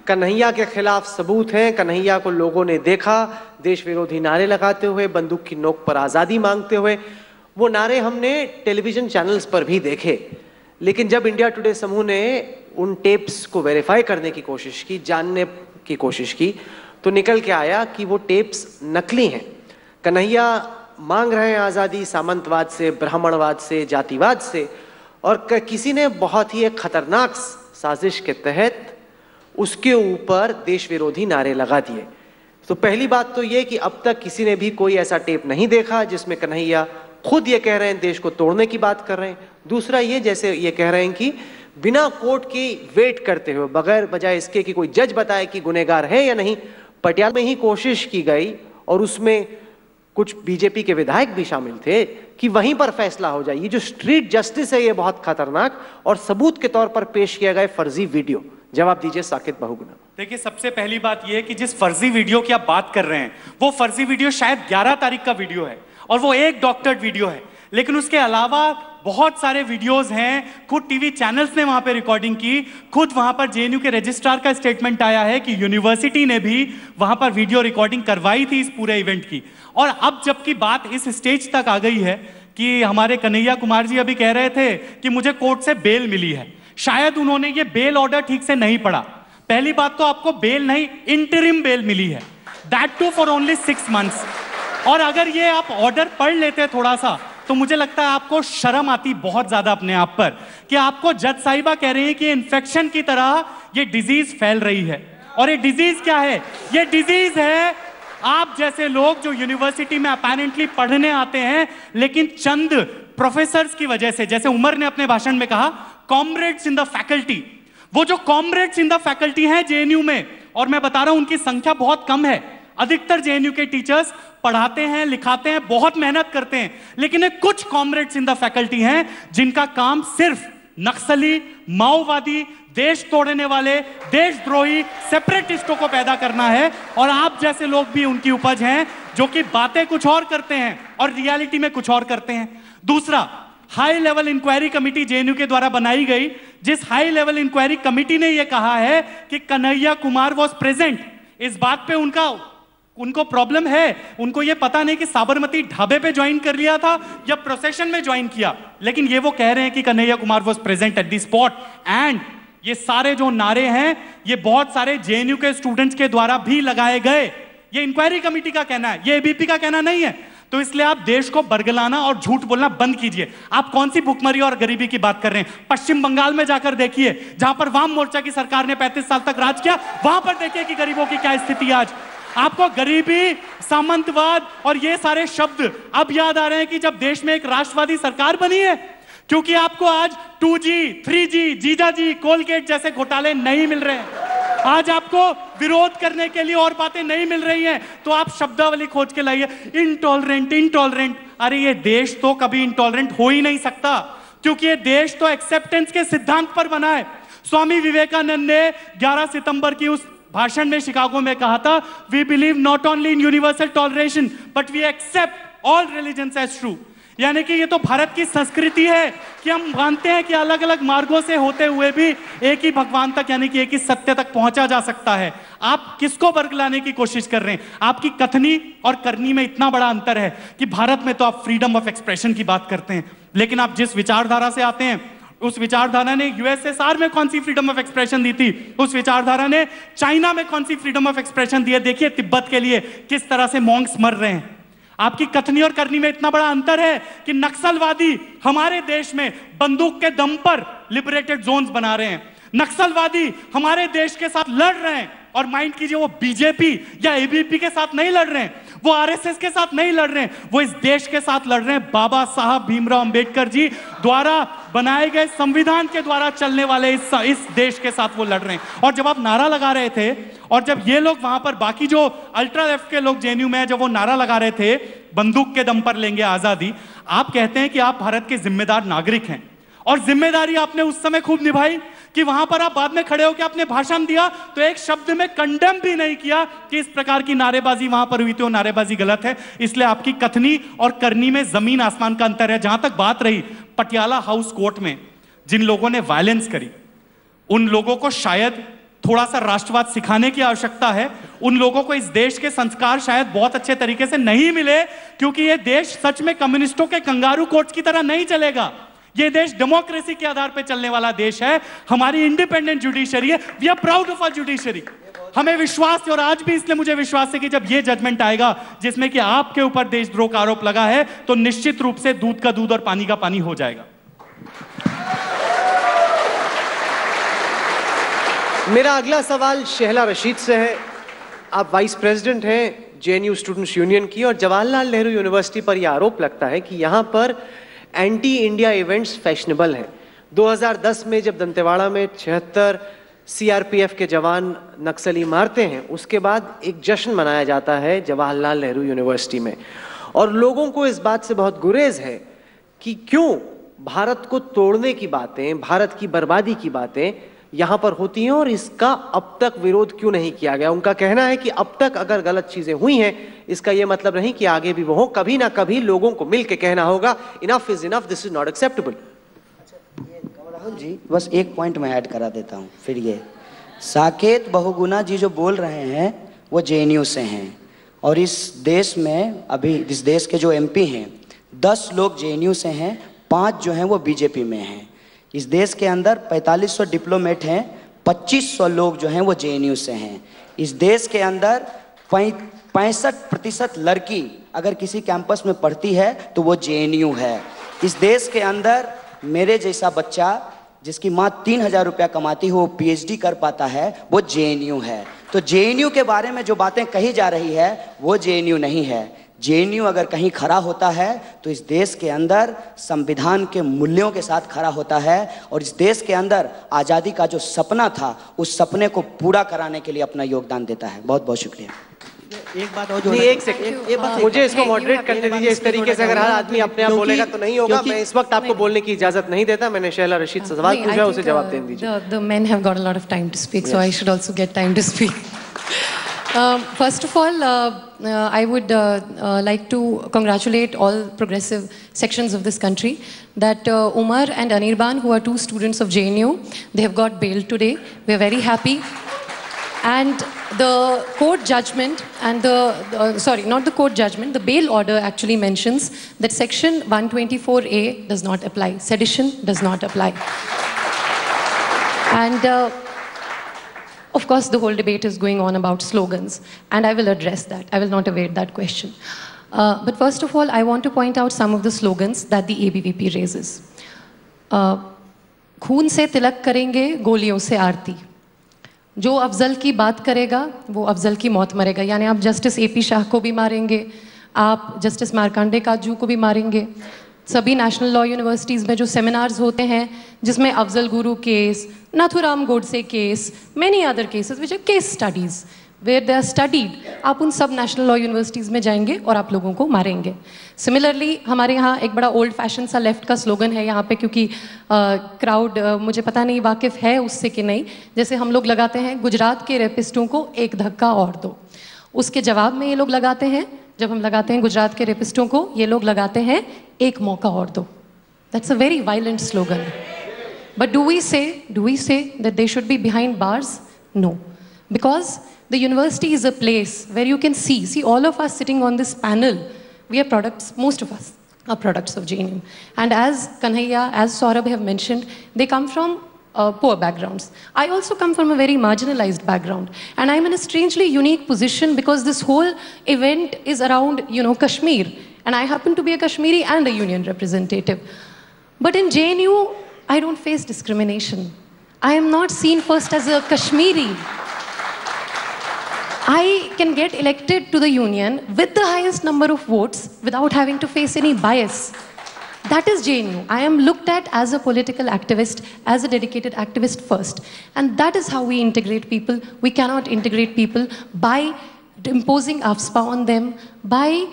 कन्हैया के खिलाफ सबूत हैं, कन्हैया को लोगों ने देखा देश विरोधी नारे लगाते हुए, बंदूक की नोक पर आज़ादी मांगते हुए। वो नारे हमने टेलीविजन चैनल्स पर भी देखे, लेकिन जब इंडिया टुडे समूह ने उन टेप्स को वेरीफाई करने की कोशिश की, जानने की कोशिश की, तो निकल के आया कि वो टेप्स नकली हैं। कन्हैया मांग रहे हैं आज़ादी सामंतवाद से, ब्राह्मणवाद से, जातिवाद से, और किसी ने बहुत ही एक खतरनाक साजिश के तहत उसके ऊपर देश विरोधी नारे लगा दिए। तो पहली बात तो ये कि अब तक किसी ने भी कोई ऐसा टेप नहीं देखा जिसमें कन्हैया खुद ये कह रहे हैं देश को तोड़ने की बात कर रहे हैं। दूसरा ये, जैसे ये कह रहे हैं कि बिना कोर्ट की वेट करते हुए, बगैर बजाय इसके कि कोई जज बताए कि गुनहगार है या नहीं, पटियाला में ही कोशिश की गई और उसमें कुछ बीजेपी के विधायक भी शामिल थे कि वहीं पर फैसला हो जाए। ये जो स्ट्रीट जस्टिस है ये बहुत खतरनाक, और सबूत के तौर पर पेश किया गया फर्जी वीडियो। जवाब दीजिए साकेत बहुगुणा। देखिए, सबसे पहली बात यह है कि जिस फर्जी वीडियो की आप बात कर रहे हैं वो फर्जी वीडियो शायद 11 तारीख का वीडियो है और वो एक डॉक्टर्ड वीडियो है, लेकिन उसके अलावा बहुत सारे वीडियोस हैं। खुद टीवी चैनल्स ने वहां पे रिकॉर्डिंग की, खुद वहां पर जेएनयू के रजिस्ट्रार का स्टेटमेंट आया है कि यूनिवर्सिटी ने भी वहां पर वीडियो रिकॉर्डिंग करवाई थी इस पूरे इवेंट की। और अब जबकि बात इस स्टेज तक आ गई है कि हमारे कन्हैया कुमार जी अभी कह रहे थे कि मुझे कोर्ट से बेल मिली है, शायद उन्होंने ये बेल ऑर्डर ठीक से नहीं पढ़ा। पहली बात तो आपको बेल नहीं, इंटरिम बेल मिली है, that too for only 6 months. और अगर ये आप ऑर्डर पढ़ लेते थोड़ा सा तो मुझे लगता है आपको शर्म आती बहुत ज्यादा अपने आप पर कि आपको जज साहिबा कह रही है कि इन्फेक्शन की तरह ये डिजीज फैल रही है। और ये डिजीज क्या है? ये डिजीज है आप जैसे लोग जो यूनिवर्सिटी में अपेरेंटली पढ़ने आते हैं, लेकिन चंद प्रोफेसर्स की वजह से, जैसे उमर ने अपने भाषण में कहा, कॉमरेड्स इन द फैकल्टी, वो जो कॉमरेड्स इन द फैकल्टी हैं जेएनयू में, और मैं बता रहा हूं उनकी संख्या बहुत कम है। अधिकतर जेएनयू के टीचर्स पढ़ाते हैं, लिखाते हैं, बहुत मेहनत करते हैं, लेकिन एक कुछ कॉमरेड्स इन द फैकल्टी हैं जिनका काम सिर्फ नक्सली, माओवादी, देश तोड़ने वाले, देशद्रोही, सेपरेटिस्टों को पैदा करना है। और आप जैसे लोग भी उनकी उपज हैं जो कि बातें कुछ और करते हैं और रियलिटी में कुछ और करते हैं। दूसरा, high level inquiry committee JNU के द्वारा बनाई गई, जिस हाई लेवल इंक्वायरी कमेटी ने यह कहा है कि कन्हैया कुमार वॉज प्रेजेंट, इस बात पे उनको प्रॉब्लम है। उनको यह पता नहीं कि साबरमती ढाबे पे ज्वाइन कर लिया था या प्रोसेशन में ज्वाइन किया, लेकिन ये वो कह रहे हैं कि Kanhaiya Kumar was present at the spot. And ये सारे जो नारे हैं ये बहुत सारे जेएनयू के स्टूडेंट्स के द्वारा भी लगाए गए। ये इंक्वायरी कमेटी का कहना है, ये एबीपी का कहना नहीं है। तो इसलिए आप देश को बरगलाना और झूठ बोलना बंद कीजिए। आप कौन सी भुखमरी और गरीबी की बात कर रहे हैं? पश्चिम बंगाल में जाकर देखिए, जहां पर वाम मोर्चा की सरकार ने 35 साल तक राज किया, वहां पर देखिए कि गरीबों की क्या स्थिति है आज। आपको गरीबी, सामंतवाद और ये सारे शब्द अब याद आ रहे हैं कि जब देश में एक राष्ट्रवादी सरकार बनी है, क्योंकि आपको आज 2G, 3G, जीजाजी, कोलगेट जैसे घोटाले नहीं मिल रहे हैं। आज आपको विरोध करने के लिए और बातें नहीं मिल रही हैं, तो आप शब्दावली खोज के लाइए, इंटॉलरेंट, इंटॉलरेंट। अरे ये देश तो कभी इंटॉलरेंट हो ही नहीं सकता, क्योंकि ये देश तो एक्सेप्टेंस के सिद्धांत पर बना है। स्वामी विवेकानंद ने 11 सितंबर की उस भाषण में शिकागो में कहा था, we believe not only in universal toleration but we accept all religions as true. यानी कि ये तो भारत की संस्कृति है कि हम मानते हैं कि अलग अलग मार्गों से होते हुए भी एक ही भगवान तक, यानी कि एक ही सत्य तक पहुंचा जा सकता है। आप किसको बरगलाने की कोशिश कर रहे हैं? आपकी कथनी और करनी में इतना बड़ा अंतर है कि भारत में तो आप फ्रीडम ऑफ एक्सप्रेशन की बात करते हैं, लेकिन आप जिस विचारधारा से आते हैं उस विचारधारा ने यूएसएसआर में कौन सी फ्रीडम ऑफ एक्सप्रेशन दी थी, उस विचारधारा ने चाइना में कौन सी फ्रीडम ऑफ एक्सप्रेशन दी है। देखिए तिब्बत के लिए किस तरह से मॉन्क्स मर रहे हैं। आपकी कथनी और करनी में इतना बड़ा अंतर है कि नक्सलवादी हमारे देश में बंदूक के दम पर लिबरेटेड जोन्स बना रहे हैं, नक्सलवादी हमारे देश के साथ लड़ रहे हैं। और माइंड कीजिए, वो बीजेपी या एबीपी के साथ नहीं लड़ रहे हैं, वो आरएसएस के साथ नहीं लड़ रहे हैं, वो इस देश के साथ लड़ रहे हैं। बाबा साहब भीमराव अंबेडकर जी द्वारा बनाए गए संविधान के द्वारा चलने वाले इस देश के साथ वो लड़ रहे हैं। और जब आप नारा लगा रहे थे, और जब ये लोग वहां पर बाकी जो अल्ट्रा लेफ्ट के लोग जेएनयू में, जब वो नारा लगा रहे थे बंदूक के दम पर लेंगे आजादी, आप कहते हैं कि आप भारत के जिम्मेदार नागरिक हैं। और जिम्मेदारी आपने उस समय खूब निभाई कि वहां पर आप बाद में खड़े होकर आपने भाषण दिया तो एक शब्द में कंडेम भी नहीं किया कि इस प्रकार की नारेबाजी वहां पर हुई थी, वो नारेबाजी गलत है। इसलिए आपकी कथनी और करनी में जमीन आसमान का अंतर है। जहां तक बात रही पटियाला हाउस कोर्ट में जिन लोगों ने वायलेंस करी, उन लोगों को शायद थोड़ा सा राष्ट्रवाद सिखाने की आवश्यकता है। उन लोगों को इस देश के संस्कार शायद बहुत अच्छे तरीके से नहीं मिले, क्योंकि यह देश सच में कम्युनिस्टों के कंगारू कोर्ट्स की तरह नहीं चलेगा। ये देश डेमोक्रेसी के आधार पर चलने वाला देश है। हमारी इंडिपेंडेंट जुडिशरी है, we are proud of our judiciary. हमें विश्वास है, और आज भी इसलिए मुझे विश्वास है कि जब ये जजमेंट आएगा जिसमें कि आपके ऊपर देशद्रोह का आरोप लगा है, तो निश्चित रूप से दूध का दूध और पानी का पानी हो जाएगा। मेरा अगला सवाल शहला रशीद से है। आप वाइस प्रेसिडेंट हैं जेएनयू स्टूडेंट्स यूनियन की, और जवाहरलाल नेहरू यूनिवर्सिटी पर यह आरोप लगता है कि यहाँ पर एंटी इंडिया इवेंट्स फैशनेबल हैं। 2010 में जब दंतेवाड़ा में 76 सीआरपीएफ के जवान नक्सली मारते हैं, उसके बाद एक जश्न मनाया जाता है जवाहरलाल नेहरू यूनिवर्सिटी में, और लोगों को इस बात से बहुत गुरेज है कि क्यों भारत को तोड़ने की बातें, भारत की बर्बादी की बातें यहां पर होती हैं और इसका अब तक विरोध क्यों नहीं किया गया। उनका कहना है कि अब तक अगर गलत चीजें हुई हैं, इसका यह मतलब नहीं कि आगे भी वो हो, कभी ना कभी लोगों को मिलकर कहना होगा enough is enough, this is not acceptable. Rahul ji, बस एक पॉइंट मैं ऐड करा देता हूं। फिर ये साकेत बहुगुणा जी जो बोल रहे हैं वो जेएनयू से हैं, और इस देश में अभी इस देश के जो एमपी हैं 10 लोग जेएनयू से हैं, 5 जो हैं वो बीजेपी में हैं। इस देश के अंदर 4500 डिप्लोमेट हैं, 2500 लोग जो हैं वो जेएनयू से हैं। इस देश के अंदर 65% लड़की अगर किसी कैंपस में पढ़ती है तो वो जेएनयू है। इस देश के अंदर मेरे जैसा बच्चा जिसकी माँ 3000 रुपया कमाती हो, वो पीएचडी कर पाता है, वो जेएनयू है। तो जेएनयू के बारे में जो बातें कही जा रही है वो जेएनयू नहीं है। जेएनयू अगर कहीं खड़ा होता है तो इस देश के अंदर संविधान के मूल्यों के साथ खड़ा होता है, और इस देश के अंदर आज़ादी का जो सपना था उस सपने को पूरा कराने के लिए अपना योगदान देता है। बहुत बहुत शुक्रिया। एक बात और जो एक सेकंड, मुझे इसको मॉडरेट करने दीजिए। इस तरीके से अगर हर आदमी अपने आप बोलेगा तो नहीं होगा। मैं इस वक्त आपको बोलने की इजाजत नहीं देता। मैंने शहला रशीद से सवाल पूछा, उसे जवाब देने दीजिए। The men have got a lot of time to speak, so I should also get time to speak. First of all, I would like to congratulate all progressive sections of this country that Umar and Anirban, who are 2 students of JNU, they have got bail today. We are very happy. And the court judgment and sorry, not the court judgment, the bail order actually mentions that section 124A does not apply. Sedition does not apply. And of course, the whole debate is going on about slogans, and I will address that. I will not evade that question. But first of all, I want to point out some of the slogans that the ABVP raises. खून से तिलक करेंगे, गोलियों से आरती। जो अफजल की बात करेगा वो अफजल की मौत मरेगा। यानी आप जस्टिस एपी शाह को भी मारेंगे, आप जस्टिस मार्कंडे काजू को भी मारेंगे। सभी नेशनल लॉ यूनिवर्सिटीज़ में जो सेमिनार्स होते हैं जिसमें Afzal Guru case, Nathuram Godse case, many other cases which are case studies where they are studied, आप उन सब नेशनल लॉ यूनिवर्सिटीज़ में जाएंगे और आप लोगों को मारेंगे। सिमिलरली हमारे यहाँ एक बड़ा ओल्ड फैशन सा लेफ्ट का स्लोगन है यहाँ पे, क्योंकि क्राउड मुझे पता नहीं वाकिफ़ है उससे कि नहीं, जैसे हम लोग लगाते हैं गुजरात के रेपिस्टों को एक धक्का और दो, उसके जवाब में ये लोग लगाते हैं, जब हम लगाते हैं गुजरात के रेपिस्टों को, ये लोग लगाते हैं एक मौका और दो। That's a very violent slogan. But do we say that they should be behind bars? No. Because the university is a place where you can see all of us sitting on this panel, we are products, most of us are products of JNU. And as Kanhaiya, as Saurabh have mentioned, they come from poor backgrounds. I also come from a very marginalized background. And I'm in a strangely unique position because this whole event is around, Kashmir. And I happen to be a Kashmiri and a union representative. But in JNU, I don't face discrimination. I am not seen first as a Kashmiri. I can get elected to the union with the highest number of votes without having to face any bias. That is JNU. I am looked at as a political activist, as a dedicated activist first. And that is how we integrate people. We cannot integrate people by imposing AFSPA on them, by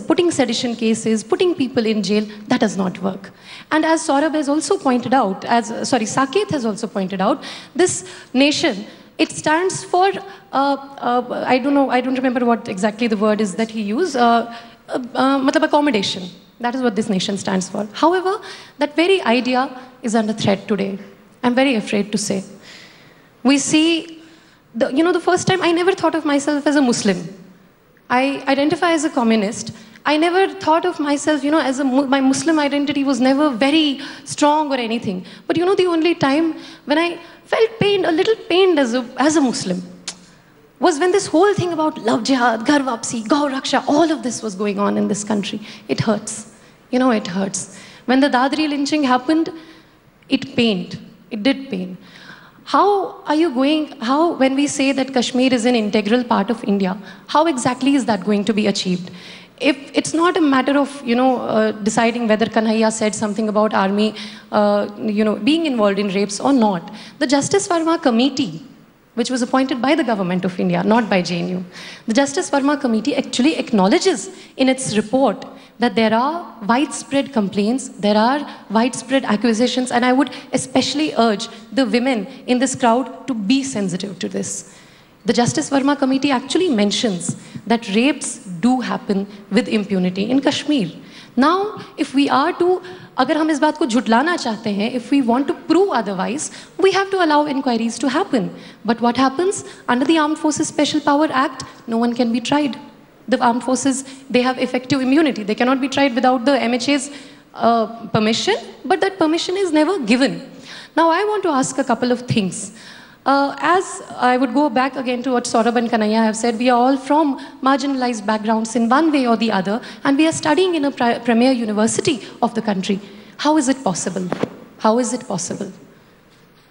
putting sedition cases, putting people in jail. That does not work. And as Saurabh has also pointed out, Saket has also pointed out, this nation, it stands for, I don't remember what exactly the word is that he used, accommodation. That is what this nation stands for. However, that very idea is under threat today. I'm very afraid to say. We see, the first time I never thought of myself as a Muslim. I identify as a communist. I never thought of myself, my Muslim identity was never very strong or anything. But the only time when I felt pained, a little pained as a Muslim, was when this whole thing about love jihad, ghar wapsi, gau raksha, all of this was going on in this country. It hurts. It hurts. When the Dadri lynching happened, it pained. It did pain. How are you going, how, when we say that Kashmir is an integral part of India, how exactly is that going to be achieved? If it's not a matter of, deciding whether Kanhaiya said something about army, being involved in rapes or not. The Justice Verma Committee, which was appointed by the government of India, not by JNU. The Justice Verma Committee actually acknowledges in its report that there are widespread complaints, there are widespread accusations, and I would especially urge the women in this crowd to be sensitive to this. The Justice Verma Committee actually mentions that rapes do happen with impunity in Kashmir. Now, if we are to, agar hum is baat ko jhutlana chahte hain, if we want to prove otherwise, we have to allow inquiries to happen. But what happens? Under the Armed Forces Special Power Act, no one can be tried. The armed forces, they have effective immunity. They cannot be tried without the MHA's permission, but that permission is never given. Now, I want to ask a couple of things. As I would go back again to what Saurabh and Kanhaiya have said, we are all from marginalized backgrounds in one way or the other, and we are studying in a premier university of the country. How is it possible? How is it possible?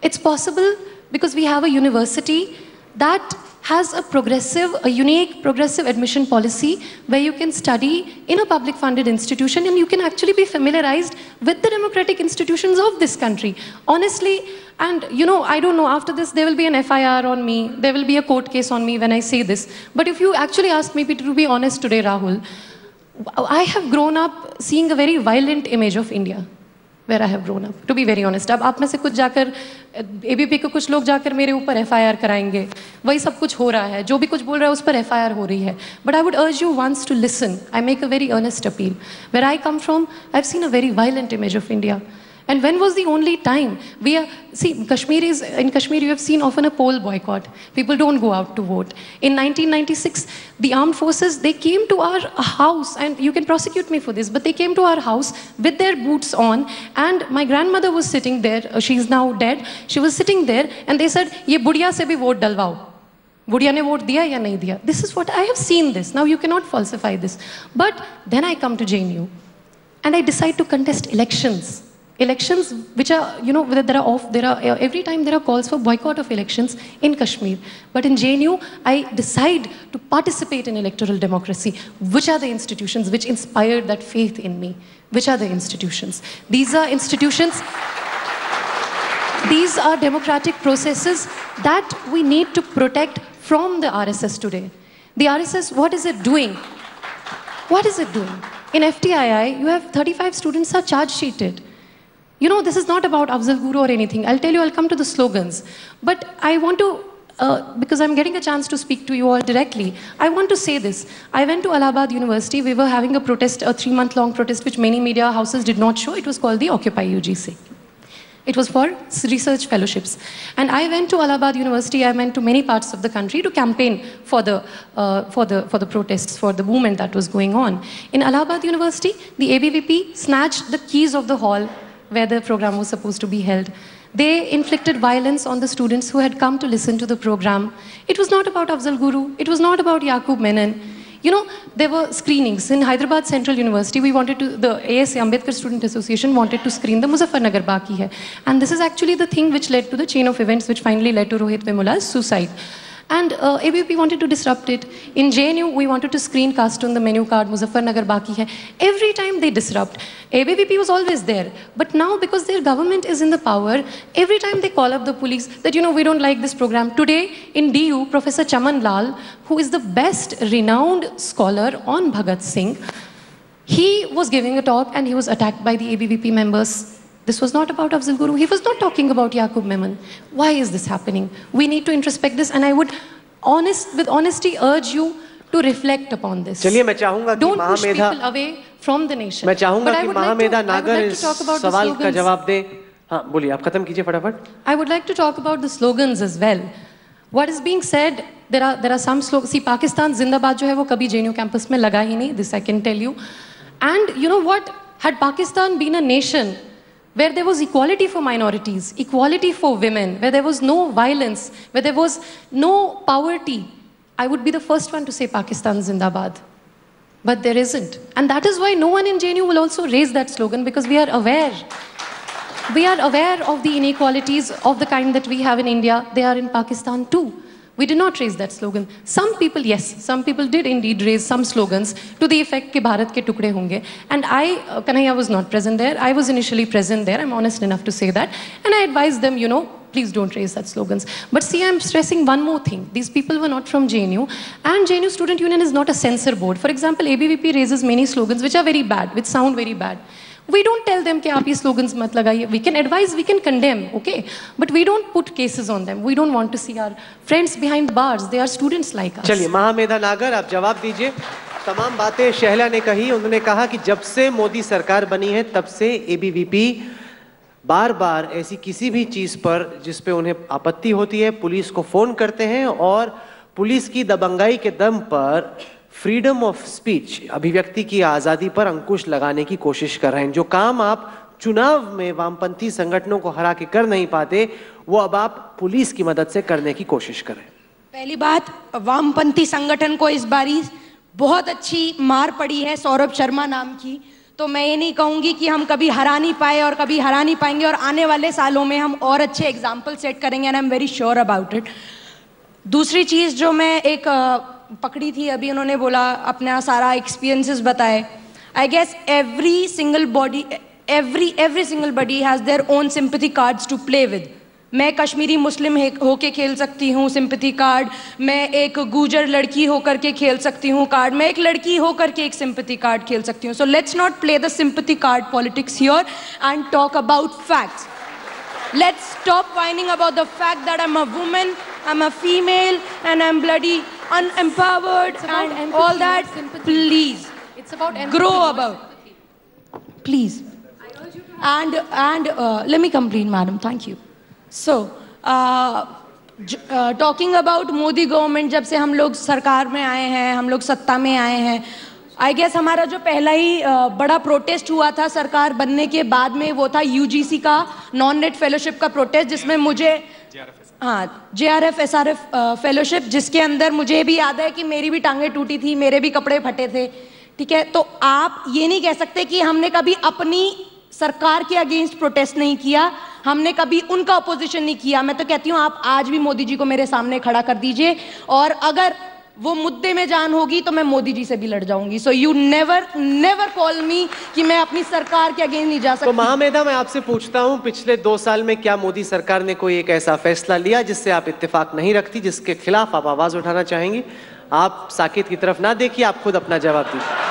It's possible because we have a university that has a unique progressive admission policy where you can study in a public funded institution and you can actually be familiarized with the democratic institutions of this country. Honestly, and I don't know, after this there will be an FIR on me, there will be a court case on me when I say this. But if you actually ask me to be honest today, Rahul, I have grown up seeing a very violent image of India. Where I have grown up, to be very honest. अब आप में से कुछ जाकर ABP के कुछ लोग जाकर मेरे ऊपर FIR कराएंगे, वही सब कुछ हो रहा है, जो भी कुछ बोल रहा है उस पर FIR हो रही है. But I would urge you once to listen. I make a very earnest appeal. Where I come from, I've seen a very violent image of India. And when was the only time in Kashmir you have seen often a poll boycott. People don't go out to vote. In 1996, the armed forces, they came to our house, and you can prosecute me for this, but they came to our house with their boots on, and my grandmother was sitting there, she's now dead, she was sitting there, and they said, ye budiya se bhi vote dalwao. Budiya ne vote diya ya nahi diya? This is what I have seen this. Now you cannot falsify this. But then I come to JNU, and I decide to contest elections. Elections which are, every time there are calls for boycott of elections in Kashmir. But in JNU, I decide to participate in electoral democracy. Which are the institutions which inspired that faith in me? Which are the institutions? These are institutions, these are democratic processes that we need to protect from the RSS today. The RSS, what is it doing? What is it doing? In FTII, you have 35 students are charge sheeted. This is not about Afzal Guru or anything. I'll tell you, I'll come to the slogans. But I want to, because I'm getting a chance to speak to you all directly, I want to say this. I went to Allahabad University. We were having a protest, a 3-month-long protest, which many media houses did not show. It was called the Occupy UGC. It was for research fellowships. And I went to Allahabad University. I went to many parts of the country to campaign for the protests, for the movement that was going on. In Allahabad University, the ABVP snatched the keys of the hall where the program was supposed to be held. They inflicted violence on the students who had come to listen to the program. It was not about Afzal Guru. It was not about Yaqub Menon. There were screenings. In Hyderabad Central University, the ASA, Ambedkar Student Association, wanted to screen the Muzaffarnagar Baki hai. And this is actually the thing which led to the chain of events which finally led to Rohit Vemula's suicide. And ABVP wanted to disrupt it. In JNU, we wanted to screen caste on the menu card, Muzaffarnagar Baki hai. Every time they disrupt, ABVP was always there. But now, because their government is in the power, every time they call up the police that, we don't like this program. Today, in DU, Professor Chaman Lal, who is the best renowned scholar on Bhagat Singh, he was giving a talk and he was attacked by the ABVP members. This was not about Afzal Guru. He was not talking about Yaqub Memon. Why is this happening? We need to introspect this, and I would, with honesty, urge you to reflect upon this. चलिए मैं चाहूँगा कि Don't push people away from the nation. मैं चाहूँगा कि महामेधा नागर इस सवाल का जवाब दे. हाँ, बोलिए, आप खत्म कीजिए फटाफट. I would like to talk about the slogans as well. What is being said, there are some slogans. See, Pakistan Zindabad जो है वो कभी JNU campus में लगा ही नहीं. This I can tell you. And you know what? Had Pakistan been a nation where there was equality for minorities, equality for women, where there was no violence, where there was no poverty, I would be the first one to say Pakistan Zindabad. But there isn't. And that is why no one in JNU will also raise that slogan, because we are aware. We are aware of the inequalities of the kind that we have in India. They are in Pakistan too. We did not raise that slogan. Some people, yes, some people did indeed raise some slogans to the effect कि भारत के टुकड़े होंगे. And I, Kanhaiya was not present there. I was initially present there. I'm honest enough to say that. And I advised them, you know, please don't raise such slogans. But see, I'm stressing one more thing. These people were not from JNU. And JNU Student Union is not a censor board. For example, ABVP raises many slogans which are very bad, which sound very bad. We don't tell them कि आप ये slogans मत लगाइए. We can advise, we can condemn, okay? But we don't put cases on them. We don't want to see our friends behind bars. They are students like us. चलिए महामेधा नागर, आप जवाब दीजिए. तमाम बातें शहला ने कही. उन्होंने कहा कि जब से मोदी सरकार बनी है तब से ABVP बार बार ऐसी किसी भी चीज पर जिस पे उन्हें आपत्ति होती है पुलिस को फोन करते हैं और पुलिस की दबंगाई के दम पर फ्रीडम ऑफ स्पीच, अभिव्यक्ति की आज़ादी पर अंकुश लगाने की कोशिश कर रहे हैं. जो काम आप चुनाव में वामपंथी संगठनों को हरा के कर नहीं पाते, वो अब आप पुलिस की मदद से करने की कोशिश करें. पहली बात, वामपंथी संगठन को इस बारी बहुत अच्छी मार पड़ी है सौरभ शर्मा नाम की. तो मैं ये नहीं कहूँगी कि हम कभी हरा नहीं पाए और कभी हरा नहीं पाएंगे, और आने वाले सालों में हम और अच्छे एग्जाम्पल सेट करेंगे. And I am very sure about it. दूसरी चीज़ जो मैं एक पकड़ी थी, अभी उन्होंने बोला अपना सारा एक्सपीरियंसेस बताए. I guess every single body has their own sympathy cards to play with. मैं कश्मीरी मुस्लिम होके खेल सकती हूँ सिंपैथी कार्ड, मैं एक गुजर लड़की होकर के खेल सकती हूँ कार्ड, मैं एक लड़की होकर के एक सिंपैथी कार्ड खेल सकती हूँ. So let's not play the sympathy card politics here and talk about facts. Let's stop whining about the fact that I'm a woman, I'm a female, and I'm bloody unempowered and empathy, all that. Please, it's about empathy, grow about. Please. And let me complete, madam. Thank you. So, talking about Modi government, जब से हम लोग सरकार में आए हैं, हम लोग सत्ता में आए हैं, आई गेस हमारा जो पहला ही बड़ा प्रोटेस्ट हुआ था सरकार बनने के बाद में, वो था यूजीसी का नॉन नेट फेलोशिप का प्रोटेस्ट, जिसमें मुझे JRF SRF फेलोशिप, जिसके अंदर मुझे भी याद है कि मेरी भी टांगें टूटी थी, मेरे भी कपड़े फटे थे. ठीक है, तो आप ये नहीं कह सकते कि हमने कभी अपनी सरकार के अगेंस्ट प्रोटेस्ट नहीं किया, हमने कभी उनका अपोजिशन नहीं किया. मैं तो कहती हूँ आप आज भी मोदी जी को मेरे सामने खड़ा कर दीजिए, और अगर वो मुद्दे में जान होगी तो मैं मोदी जी से भी लड़ जाऊंगी. सो यू नेवर कॉल मी कि मैं अपनी सरकार के अगेंस्ट नहीं जा सकती. तो महामेधा, मैं आपसे पूछता हूं, पिछले 2 साल में क्या मोदी सरकार ने कोई एक ऐसा फैसला लिया जिससे आप इत्तेफाक नहीं रखती, जिसके खिलाफ आप आवाज उठाना चाहेंगी? आप साकिब की तरफ ना देखिए, आप खुद अपना जवाब दीजिए.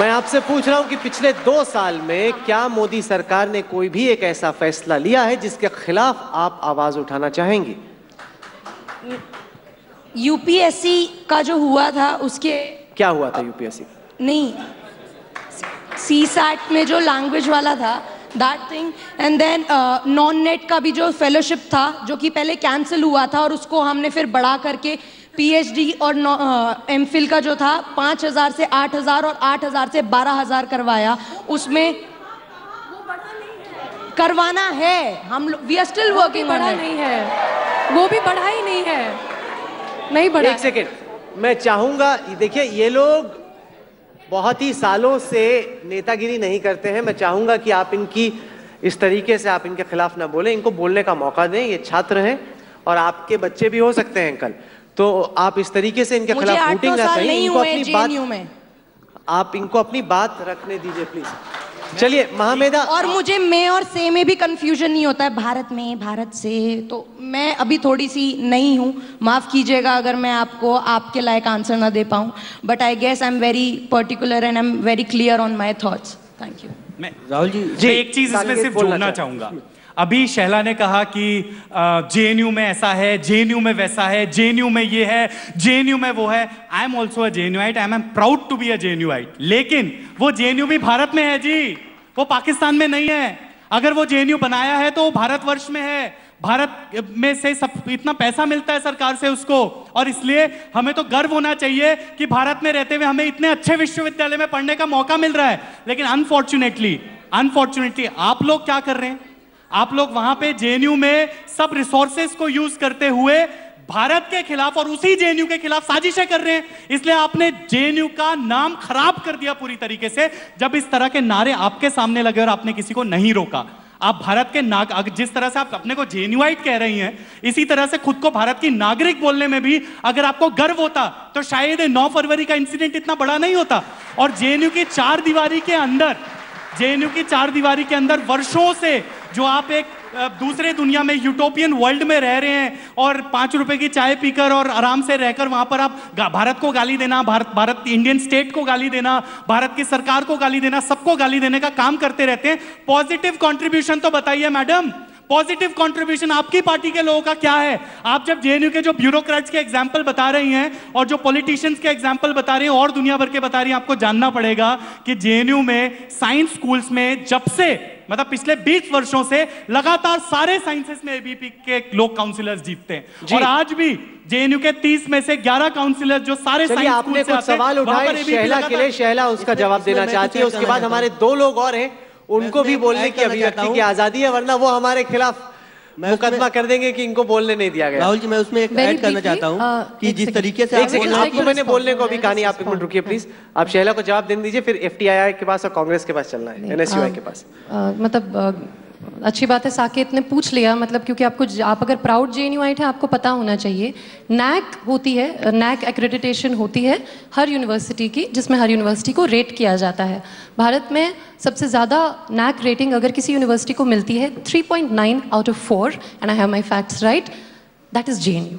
मैं आपसे पूछ रहा हूं कि पिछले 2 साल में क्या मोदी सरकार ने कोई भी एक ऐसा फैसला लिया है जिसके खिलाफ आप आवाज उठाना चाहेंगी? यूपीएससी का जो हुआ था उसके क्या हुआ था? यूपीएससी नहीं, CSAT में जो लैंग्वेज वाला था, that thing. And then non NET का भी जो फेलोशिप था, जो कि पहले कैंसिल हुआ था, और उसको हमने फिर बढ़ा करके PhD और MPhil का जो था 5,000 से 8,000 और 8,000 से 12,000 करवाया. उसमें करवाना है हम लोग, वी आर स्टिल वर्किंग. बढ़ा नहीं है, वो भी बढ़ा ही नहीं है, नहीं बढ़ा. एक सेकेंड, मैं चाहूंगा, देखिए ये लोग बहुत ही सालों से नेतागिरी नहीं करते हैं. मैं चाहूंगा कि आप इनकी इस तरीके से आप इनके खिलाफ ना बोलें, इनको बोलने का मौका दें. ये छात्र हैं और आपके बच्चे भी हो सकते हैं कल, तो आप इस तरीके से इनके खिलाफ वोटिंग ना करें. इनको अपनी बात, आप इनको अपनी बात रखने दीजिए प्लीज. चलिए महामेधा. और मुझे में और से में भी कंफ्यूजन नहीं होता है, भारत में भारत से. तो मैं अभी थोड़ी सी नई हूँ, माफ कीजिएगा अगर मैं आपको आपके लायक आंसर ना दे पाऊँ, but I guess I am very particular and I am very clear on my thoughts. Thank you. Rahul ji, मैं एक चीज इसमें सिर्फ जोड़ना चाहूंगा. अभी शहला ने कहा कि JNU में ऐसा है, JNU में वैसा है, JNU में ये है, JNU में वो है. I am also a JNUite, I am proud to be a JNUite. लेकिन वो JNU भी भारत में है जी, वो पाकिस्तान में नहीं है. अगर वो JNU बनाया है तो वो भारतवर्ष में है, भारत में से सब इतना पैसा मिलता है सरकार से उसको, और इसलिए हमें तो गर्व होना चाहिए कि भारत में रहते हुए हमें इतने अच्छे विश्वविद्यालय में पढ़ने का मौका मिल रहा है. लेकिन अनफॉर्चुनेटली आप लोग क्या कर रहे हैं? आप लोग वहां पे JNU में सब रिसोर्सेज को यूज करते हुए भारत के खिलाफ और उसी जेएनयू के खिलाफ साजिशें कर रहे हैं। इसलिए आपने जेएनयू का नाम खराब कर दिया पूरी तरीके से, जब इस तरह के नारे आपके सामने लगे और आपने किसी को नहीं रोका। आप भारत के जिस तरह से आप अपने को जेएनयूआइट कह रही हैं, इसी तरह से खुद को भारत की नागरिक बोलने में भी अगर आपको गर्व होता तो शायद 9 फरवरी का इंसिडेंट इतना बड़ा नहीं होता। और जेएनयू की चार दीवारी के अंदर वर्षों से जो आप एक दूसरे दुनिया में यूटोपियन वर्ल्ड में रह रहे हैं और 5 रुपए की चाय पीकर और आराम से रहकर वहां पर आप भारत को गाली देना, भारत इंडियन स्टेट को गाली देना, भारत की सरकार को गाली देना, सबको गाली देने का काम करते रहते हैं। पॉजिटिव कंट्रीब्यूशन तो बताइए मैडम, पॉजिटिव कंट्रीब्यूशन आपकी पार्टी के लोगों का क्या है? आप जब जेएनयू के जो ब्यूरोक्रेट्स के एग्जाम्पल बता रही हैं और जो पॉलिटिशियंस के एग्जाम्पल बता रही हैं और दुनिया भर के बता रही हैं, आपको जानना पड़ेगा कि जेएनयू में साइंस स्कूल्स में जब से मतलब पिछले 20 वर्षों से लगातार सारे साइंसेस में एबीपी के लोग काउंसिलर्स जीतते हैं। और आज भी जेएनयू के 30 में से 11 काउंसिलर्स जो सारे साइंस आपने कुछ सवाल उठाए शहला के लिए, शहला उसका जवाब देना चाहती है। उसके बाद हमारे 2 लोग और हैं, उनको भी बोलने की अभिव्यक्ति की आजादी है, वरना वो हमारे खिलाफ मुकदमा कर देंगे कि इनको बोलने नहीं दिया गया। राहुल जी, मैं उसमें एक ऐड करना चाहता हूँ कि जिस तरीके से एक सेकंड, आपको मैंने बोलने को अभी कहा नहीं, आप एक मिनट रुकिए प्लीज। आप शहला को जवाब देने दीजिए, फिर एफटीआई के पास और कांग्रेस के पास चलना है, एनएसयूआई के पास। मतलब अच्छी बात है साकेत ने पूछ लिया, मतलब क्योंकि आप अगर प्राउड जेएनयूआइट है आपको पता होना चाहिए। नैक होती है, नैक एक्रेडिटेशन होती है हर यूनिवर्सिटी की, जिसमें हर यूनिवर्सिटी को रेट किया जाता है। भारत में सबसे ज़्यादा नैक रेटिंग अगर किसी यूनिवर्सिटी को मिलती है 3.9 out of 4, and I have my facts right, that is JNU.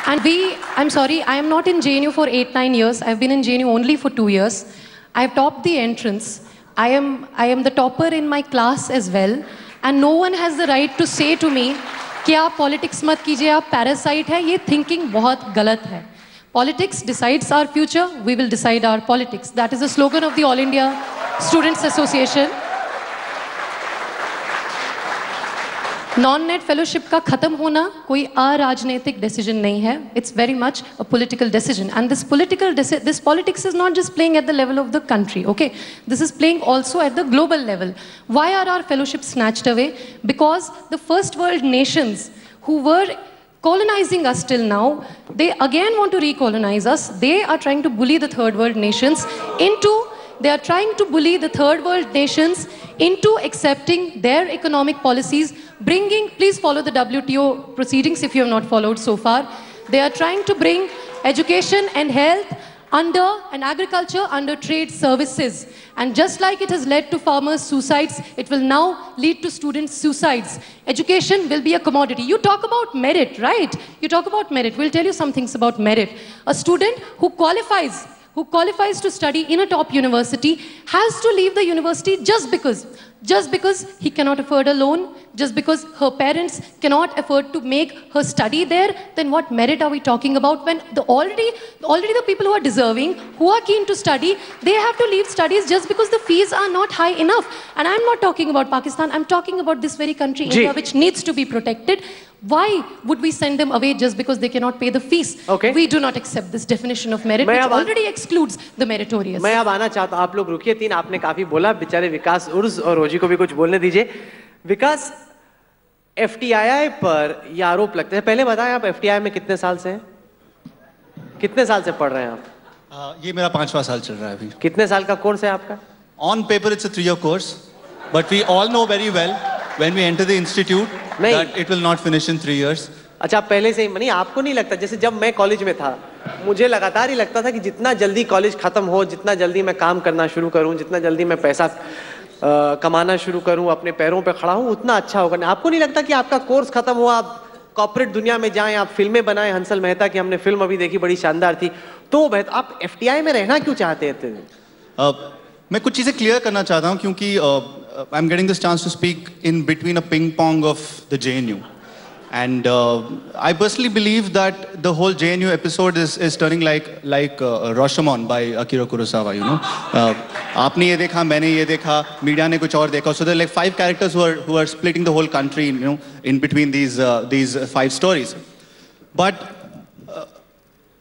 And I'm sorry, I am not in JNU for 8-9 years. I've been in JNU only for 2 years. I've topped the entrance. I am the topper in my class as well, and no one has the right to say to me कि आप politics मत कीजिए, आप parasite है। ये thinking बहुत गलत है। Politics decides our future, we will decide our politics. That is the slogan of the All India Students Association. Non-net fellowship का खत्म होना कोई अराजनीतिक डिसीजन नहीं है, it's very much a political decision, and this politics is not just playing at the level of the country, okay, this is playing also at the global level. Why are our fellowships snatched away? Because the first world nations who were colonizing us till now, they again want to recolonize us. They are trying to bully the third world nations into accepting their economic policies, please follow the WTO proceedings if you have not followed so far. They are trying to bring education and health and agriculture under trade services. And just like it has led to farmers' suicides, it will now lead to students' suicides. Education will be a commodity. You talk about merit, right? You talk about merit. We'll tell you some things about merit. A student who qualifies to study in a top university has to leave the university just because he cannot afford a loan, just because her parents cannot afford to make her study there. Then what merit are we talking about, when already the people who are deserving, who are keen to study, they have to leave studies just because the fees are not high enough? And I'm not talking about Pakistan, I'm talking about this very country, India, which needs to be protected. Why would we send them away just because they cannot pay the fees? Okay. We do not accept this definition of merit, which already excludes the meritorious. मैं अब आना चाहता हूँ, आप लोग रुकिए, 3 आपने काफी बोला, बेचारे विकास उर्स और रोजी को भी कुछ बोलने दीजिए. विकास, एफटीआई पर ये आरोप लगता है, पहले बताएं आप एफटीआई में कितने साल से हैं, कितने साल से पढ़ रहे हैं आप? ये मेरा 5वां साल चल रहा है अभी. कितने साल का कोर्स है आपका? On paper it's a 3-year course, but we all know very well when we enter the institute that it will not finish in 3 years. अच्छा, पहले से ही नहीं, आपको नहीं लगता? जैसे जब मैं कॉलेज में था, मुझे लगातार ही लगता था कि जितना जल्दी कॉलेज खत्म हो, जितना जल्दी मैं काम करना शुरू करूं, जितना जल्दी मैं पैसा कमाना शुरू करूं, अपने पैरों पे खड़ा हूं, उतना अच्छा होगा. आपको नहीं लगता कि आपका कोर्स खत्म हुआ, आप कॉर्पोरेट दुनिया में जाएं, आप फिल्में बनाएं? हंसल मेहता की हमने फिल्म अभी देखी, बड़ी शानदार थी. तो आप एफटीआई में रहना क्यों चाहते थे? मैं कुछ चीजें क्लियर करना चाहता हूं, क्योंकि I am getting this chance to speak in between a ping pong of the JNU. And I personally believe that the whole JNU episode is turning like Rashomon by Akira Kurosawa, you know. आपने ये देखा, मैंने ये देखा, media ने कुछ और देखा. So there are like 5 characters who are splitting the whole country, you know, in between these 5 stories. But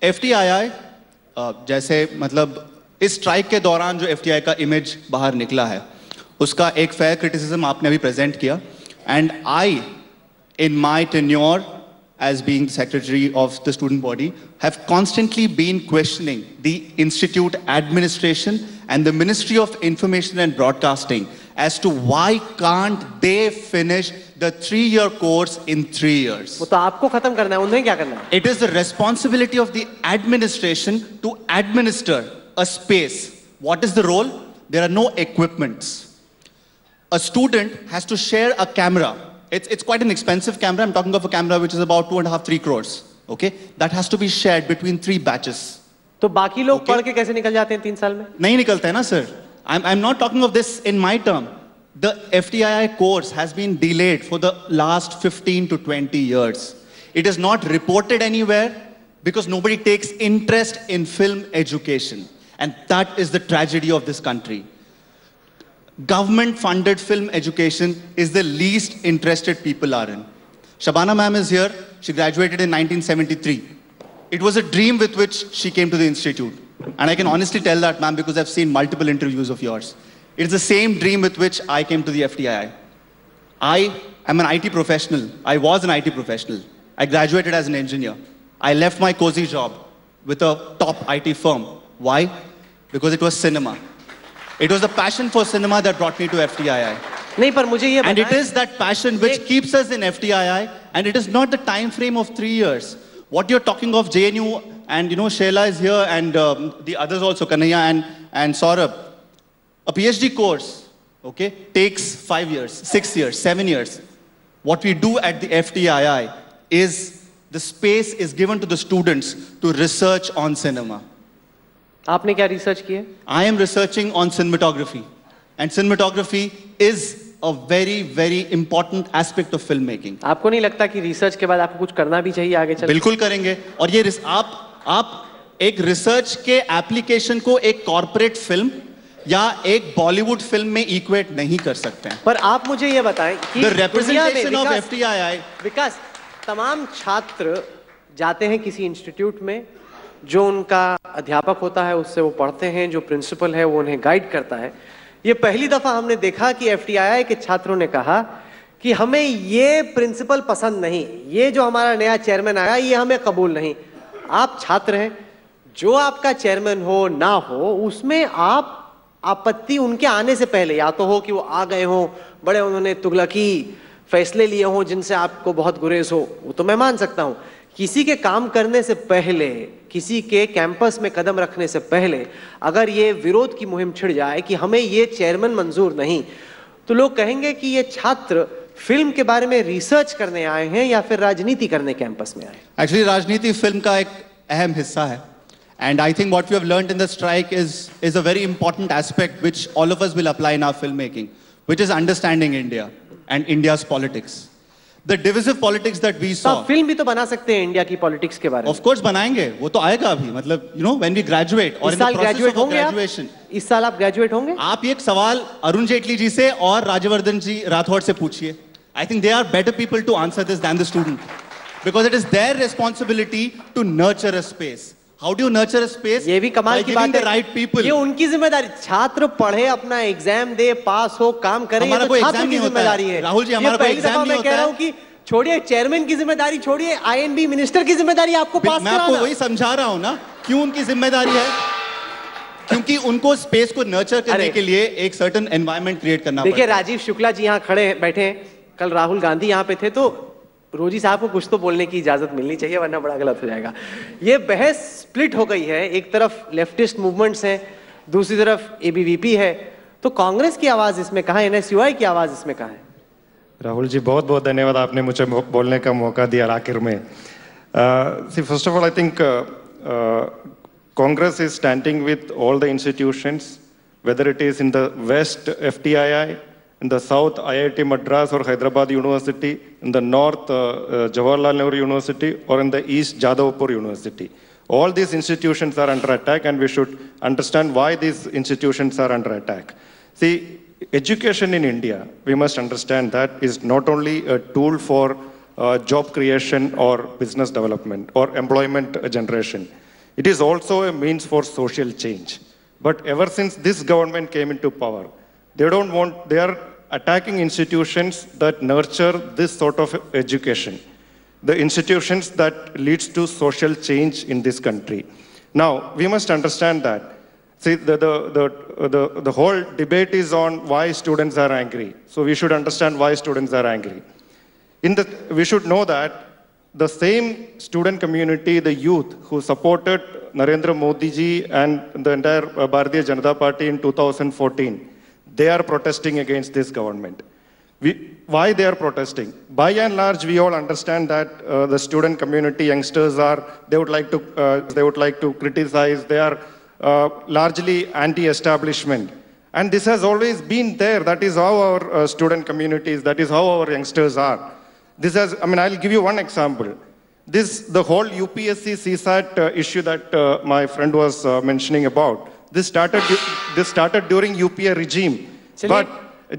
FTII जैसे मतलब इस स्ट्राइक के दौरान जो FTI का इमेज बाहर निकला है, उसका एक फेयर क्रिटिसिज्म आपने अभी प्रेजेंट किया. And I, in my tenure, as being secretary of the student body, have constantly been questioning the institute administration and the Ministry of Information and Broadcasting as to why can't they finish the 3-year course in 3 years. वो तो आपको खत्म करना है, उन्हें क्या करना है? It is the responsibility of the administration to administer a space. What is the role? There are no equipments. A student has to share a camera. It's quite an expensive camera. I'm talking of a camera which is about 2.5-3 crores. Okay, that has to be shared between 3 batches. तो बाकी लोग पढ़ के कैसे निकल जाते हैं 3 साल में? नहीं निकलते हैं ना sir. I'm not talking of this in my term. The FTII course has been delayed for the last 15 to 20 years. It is not reported anywhere because nobody takes interest in film education. And that is the tragedy of this country. Government-funded film education is the least interested people are in. Shabana ma'am is here. She graduated in 1973. It was a dream with which she came to the institute. And I can honestly tell that, ma'am, because I've seen multiple interviews of yours. It's the same dream with which I came to the FTII. I am an IT professional. I was an IT professional. I graduated as an engineer. I left my cozy job with a top IT firm. Why? Because it was cinema. It was the passion for cinema that brought me to FTII. नहीं पर मुझे ये And it is that passion which keeps us in FTII, and it is not the time frame of 3 years. What you're talking of, JNU, and you know, Sheila is here, and the others also, Kanhaiya and Saurabh. A PhD course, okay, takes 5 years, 6 years, 7 years. What we do at the FTII is the space is given to the students to research on cinema. आपने क्या research किया? I am researching on cinematography, and cinematography is a very, very important aspect of filmmaking. आपको नहीं लगता कि research के बाद आपको कुछ करना भी चाहिए आगे चल? बिल्कुल करेंगे, और ये आप एक रिसर्च के एप्लीकेशन को एक कॉर्पोरेट फिल्म या एक बॉलीवुड फिल्म में इक्वेट नहीं कर सकते हैं. पर आप मुझे ये बताएं कि The representation of FTII, विकास, तमाम छात्र जाते हैं किसी इंस्टीट्यूट में, जो उनका अध्यापक होता है उससे वो पढ़ते हैं, जो प्रिंसिपल है वो उन्हें गाइड करता है. ये पहली दफा हमने देखा कि FTII के छात्रों ने कहा कि हमें ये प्रिंसिपल पसंद नहीं, ये जो हमारा नया चेयरमैन आया ये हमें कबूल नहीं. आप छात्र हैं, जो आपका चेयरमैन हो ना हो उसमें आप आपत्ति उनके आने से पहले, या तो हो कि वो आ गए हों, बड़े उन्होंने तुगलकी फैसले लिए हों जिनसे आपको बहुत गुरेज हो, वो तो मैं मान सकता हूं. किसी के काम करने से पहले, किसी के कैंपस में कदम रखने से पहले अगर ये विरोध की मुहिम छिड़ जाए कि हमें ये चेयरमैन मंजूर नहीं, तो लोग कहेंगे कि ये छात्र फिल्म के बारे में रिसर्च करने आए हैं या फिर राजनीति करने कैंपस में आए. एक्चुअली राजनीति फिल्म का एक अहम हिस्सा है. And I think what we have learned in the strike is a very important aspect which all of us will apply in our filmmaking, which is understanding India and India's politics. The divisive politics that we saw. आप film भी तो बना सकते हैं India की politics के बारे में. Of course बनाएंगे, वो तो आएगा अभी. मतलब you know when we graduate or in the process of graduation. इस साल आप ग्रेजुएट होंगे? आप ये एक सवाल अरुण जेटली जी से और राज्यवर्धन जी राठौड़ से पूछिए. I think they are better people to answer this than the student, because it is their responsibility to nurture a space. How do you nurture a space? ये भी कमाल की बात है. Right people. ये उनकी जिम्मेदारी. छात्र पढ़े, अपना एग्जाम दे, पास हो, काम करे, ये तो छात्र की जिम्मेदारी है. राहुल जी, हमारा कोई एग्जाम नहीं होता है. मैं कह रहा हूँ कि छोड़िए चेयरमैन की जिम्मेदारी, छोड़िए INB मिनिस्टर की जिम्मेदारी आपको पास कराना. मैं आपको वही समझा रहा हूँ ना, क्यों उनकी जिम्मेदारी है. क्योंकि उनको स्पेस को नर्चर करने के लिए एक सर्टेन एनवायरनमेंट क्रिएट करना पड़ता है. देखिए राजीव शुक्ला जी यहाँ खड़े बैठे हैं, कल राहुल गांधी यहाँ पे थे, तो रोजी साहब को कुछ तो बोलने की इजाजत मिलनी चाहिए, वरना बड़ा गलत हो जाएगा. ये बहस स्प्लिट हो गई है. एक तरफ लेफ्टिस्ट मूवमेंट्स हैं, दूसरी तरफ ABVP है. तो कांग्रेस की आवाज इसमें कहाँ है, NSUI की आवाज इसमें कहाँ है? राहुल जी, बहुत बहुत धन्यवाद, आपने मुझे बोलने का मौका दिया आखिर में. First of all, I think Congress is standing with all the institutions, whether it is in the west FTII, in the south IIT Madras or Hyderabad University, in the north Jawaharlal Nehru University, or in the east Jadavpur University. All these institutions are under attack, and we should understand why these institutions are under attack. See, education in India, we must understand that is not only a tool for job creation or business development or employment generation. It is also a means for social change. But ever since this government came into power, they are attacking institutions that nurture this sort of education. the institutions that leads to social change in this country. Now, we must understand that. See, the whole debate is on why students are angry. So we should understand why students are angry. We should know that the same student community, the youth who supported Narendra Modi ji and the entire Bharatiya Janata Party in 2014, they are protesting against this government. Why they are protesting? By and large, we all understand that the student community, youngsters they would like to criticize. They are largely anti-establishment. And this has always been there. That is how our student communities, that is how our youngsters are. I'll give you one example. The whole UPSC CSAT issue that my friend was mentioning about, this started during UPA regime. But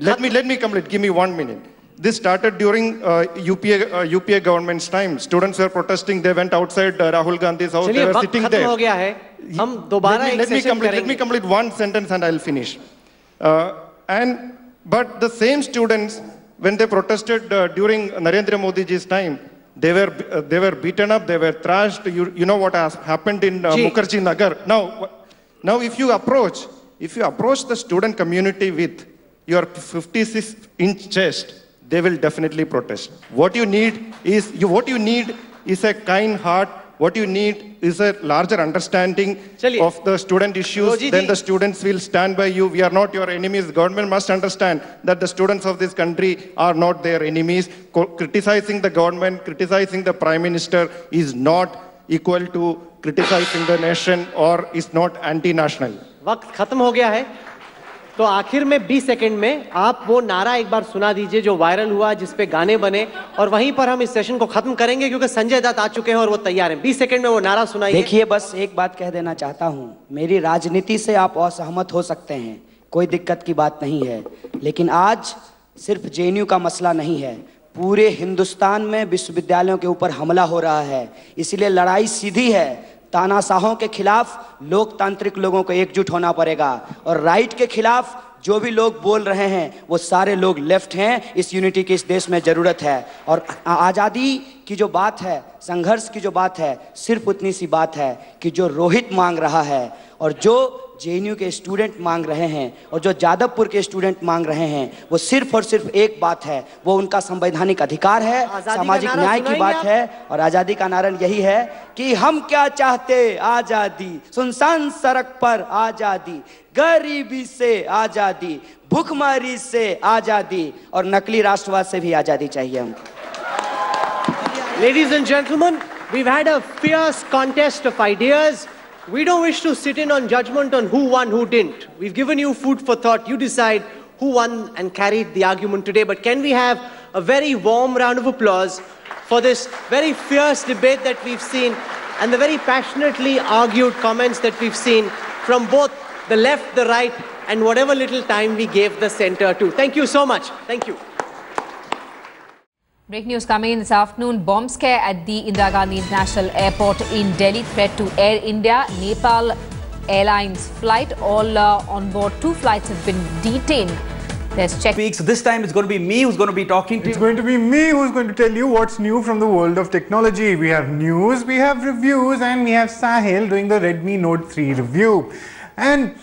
let me complete, give me 1 minute. This started during UPA government's time. Students were protesting, they went outside Rahul Gandhi's house, they were sitting there. Let me complete one sentence and I'll finish. But the same students, when they protested during Narendra Modi ji's time, they were beaten up, they were thrashed. You know what has happened in Mukherjee Nagar. Now if you approach the student community with your 56-inch chest, they will definitely protest. What you need is a kind heart. What you need is a larger understanding of the student issues. Then the students will stand by you. We are not your enemies. Government must understand that the students of this country are not their enemies. Criticizing the government, criticizing the Prime Minister is not equal to criticizing the nation or is not anti-national. वक्त खत्म हो गया है, तो आखिर में 20 second में आप वो नारा एक बार सुना दीजिए जो वायरल हुआ, जिस पे गाने बने, और वहीं पर हम इस सेशन को खत्म करेंगे क्योंकि संजय दत्त आ चुके हैं और वो तैयार हैं। 20 सेकंड में वो नारा सुनाइए। देखिए, बस एक बात कह देना चाहता हूँ, मेरी राजनीति से आप असहमत हो सकते हैं, कोई दिक्कत की बात नहीं है, लेकिन आज सिर्फ JNU का मसला नहीं है, पूरे हिंदुस्तान में विश्वविद्यालयों के ऊपर हमला हो रहा है। इसलिए लड़ाई सीधी है, तानाशाहों के खिलाफ लोकतांत्रिक लोगों को एकजुट होना पड़ेगा, और राइट के खिलाफ जो भी लोग बोल रहे हैं वो सारे लोग लेफ्ट हैं। इस यूनिटी की इस देश में ज़रूरत है, और आज़ादी की जो बात है, संघर्ष की जो बात है, सिर्फ उतनी सी बात है कि जो रोहित मांग रहा है और जो JNU के स्टूडेंट मांग रहे हैं और जो जादवपुर के स्टूडेंट मांग रहे हैं, वो सिर्फ और सिर्फ एक बात है, वो उनका संवैधानिक अधिकार है, सामाजिक न्याय की बात है। और आज़ादी का नारा यही है कि हम क्या चाहते, आज़ादी, सुनसान सड़क पर आज़ादी, गरीबी से आज़ादी, भूखमरी से आज़ादी, और नकली राष्ट्रवाद से भी आज़ादी चाहिए हमको। Ladies and gentlemen, we've had a fierce contest of ideas. We don't wish to sit in on judgment on who won, who didn't. We've given you food for thought. You decide who won and carried the argument today. But can we have a very warm round of applause for this very fierce debate that we've seen and the very passionately argued comments that we've seen from both the left, the right, and whatever little time we gave the center to. Thank you so much. Thank you. Breaking news coming in this afternoon. Bomb scare at the Indira Gandhi International Airport in Delhi. Threat to Air India, Nepal Airlines flight. All on board 2 flights have been detained. There's check. So this time it's going to be me who's going to be talking to you. It's going to be me who's going to tell you what's new from the world of technology. We have news, we have reviews, and we have Sahil doing the Redmi Note 3 review. And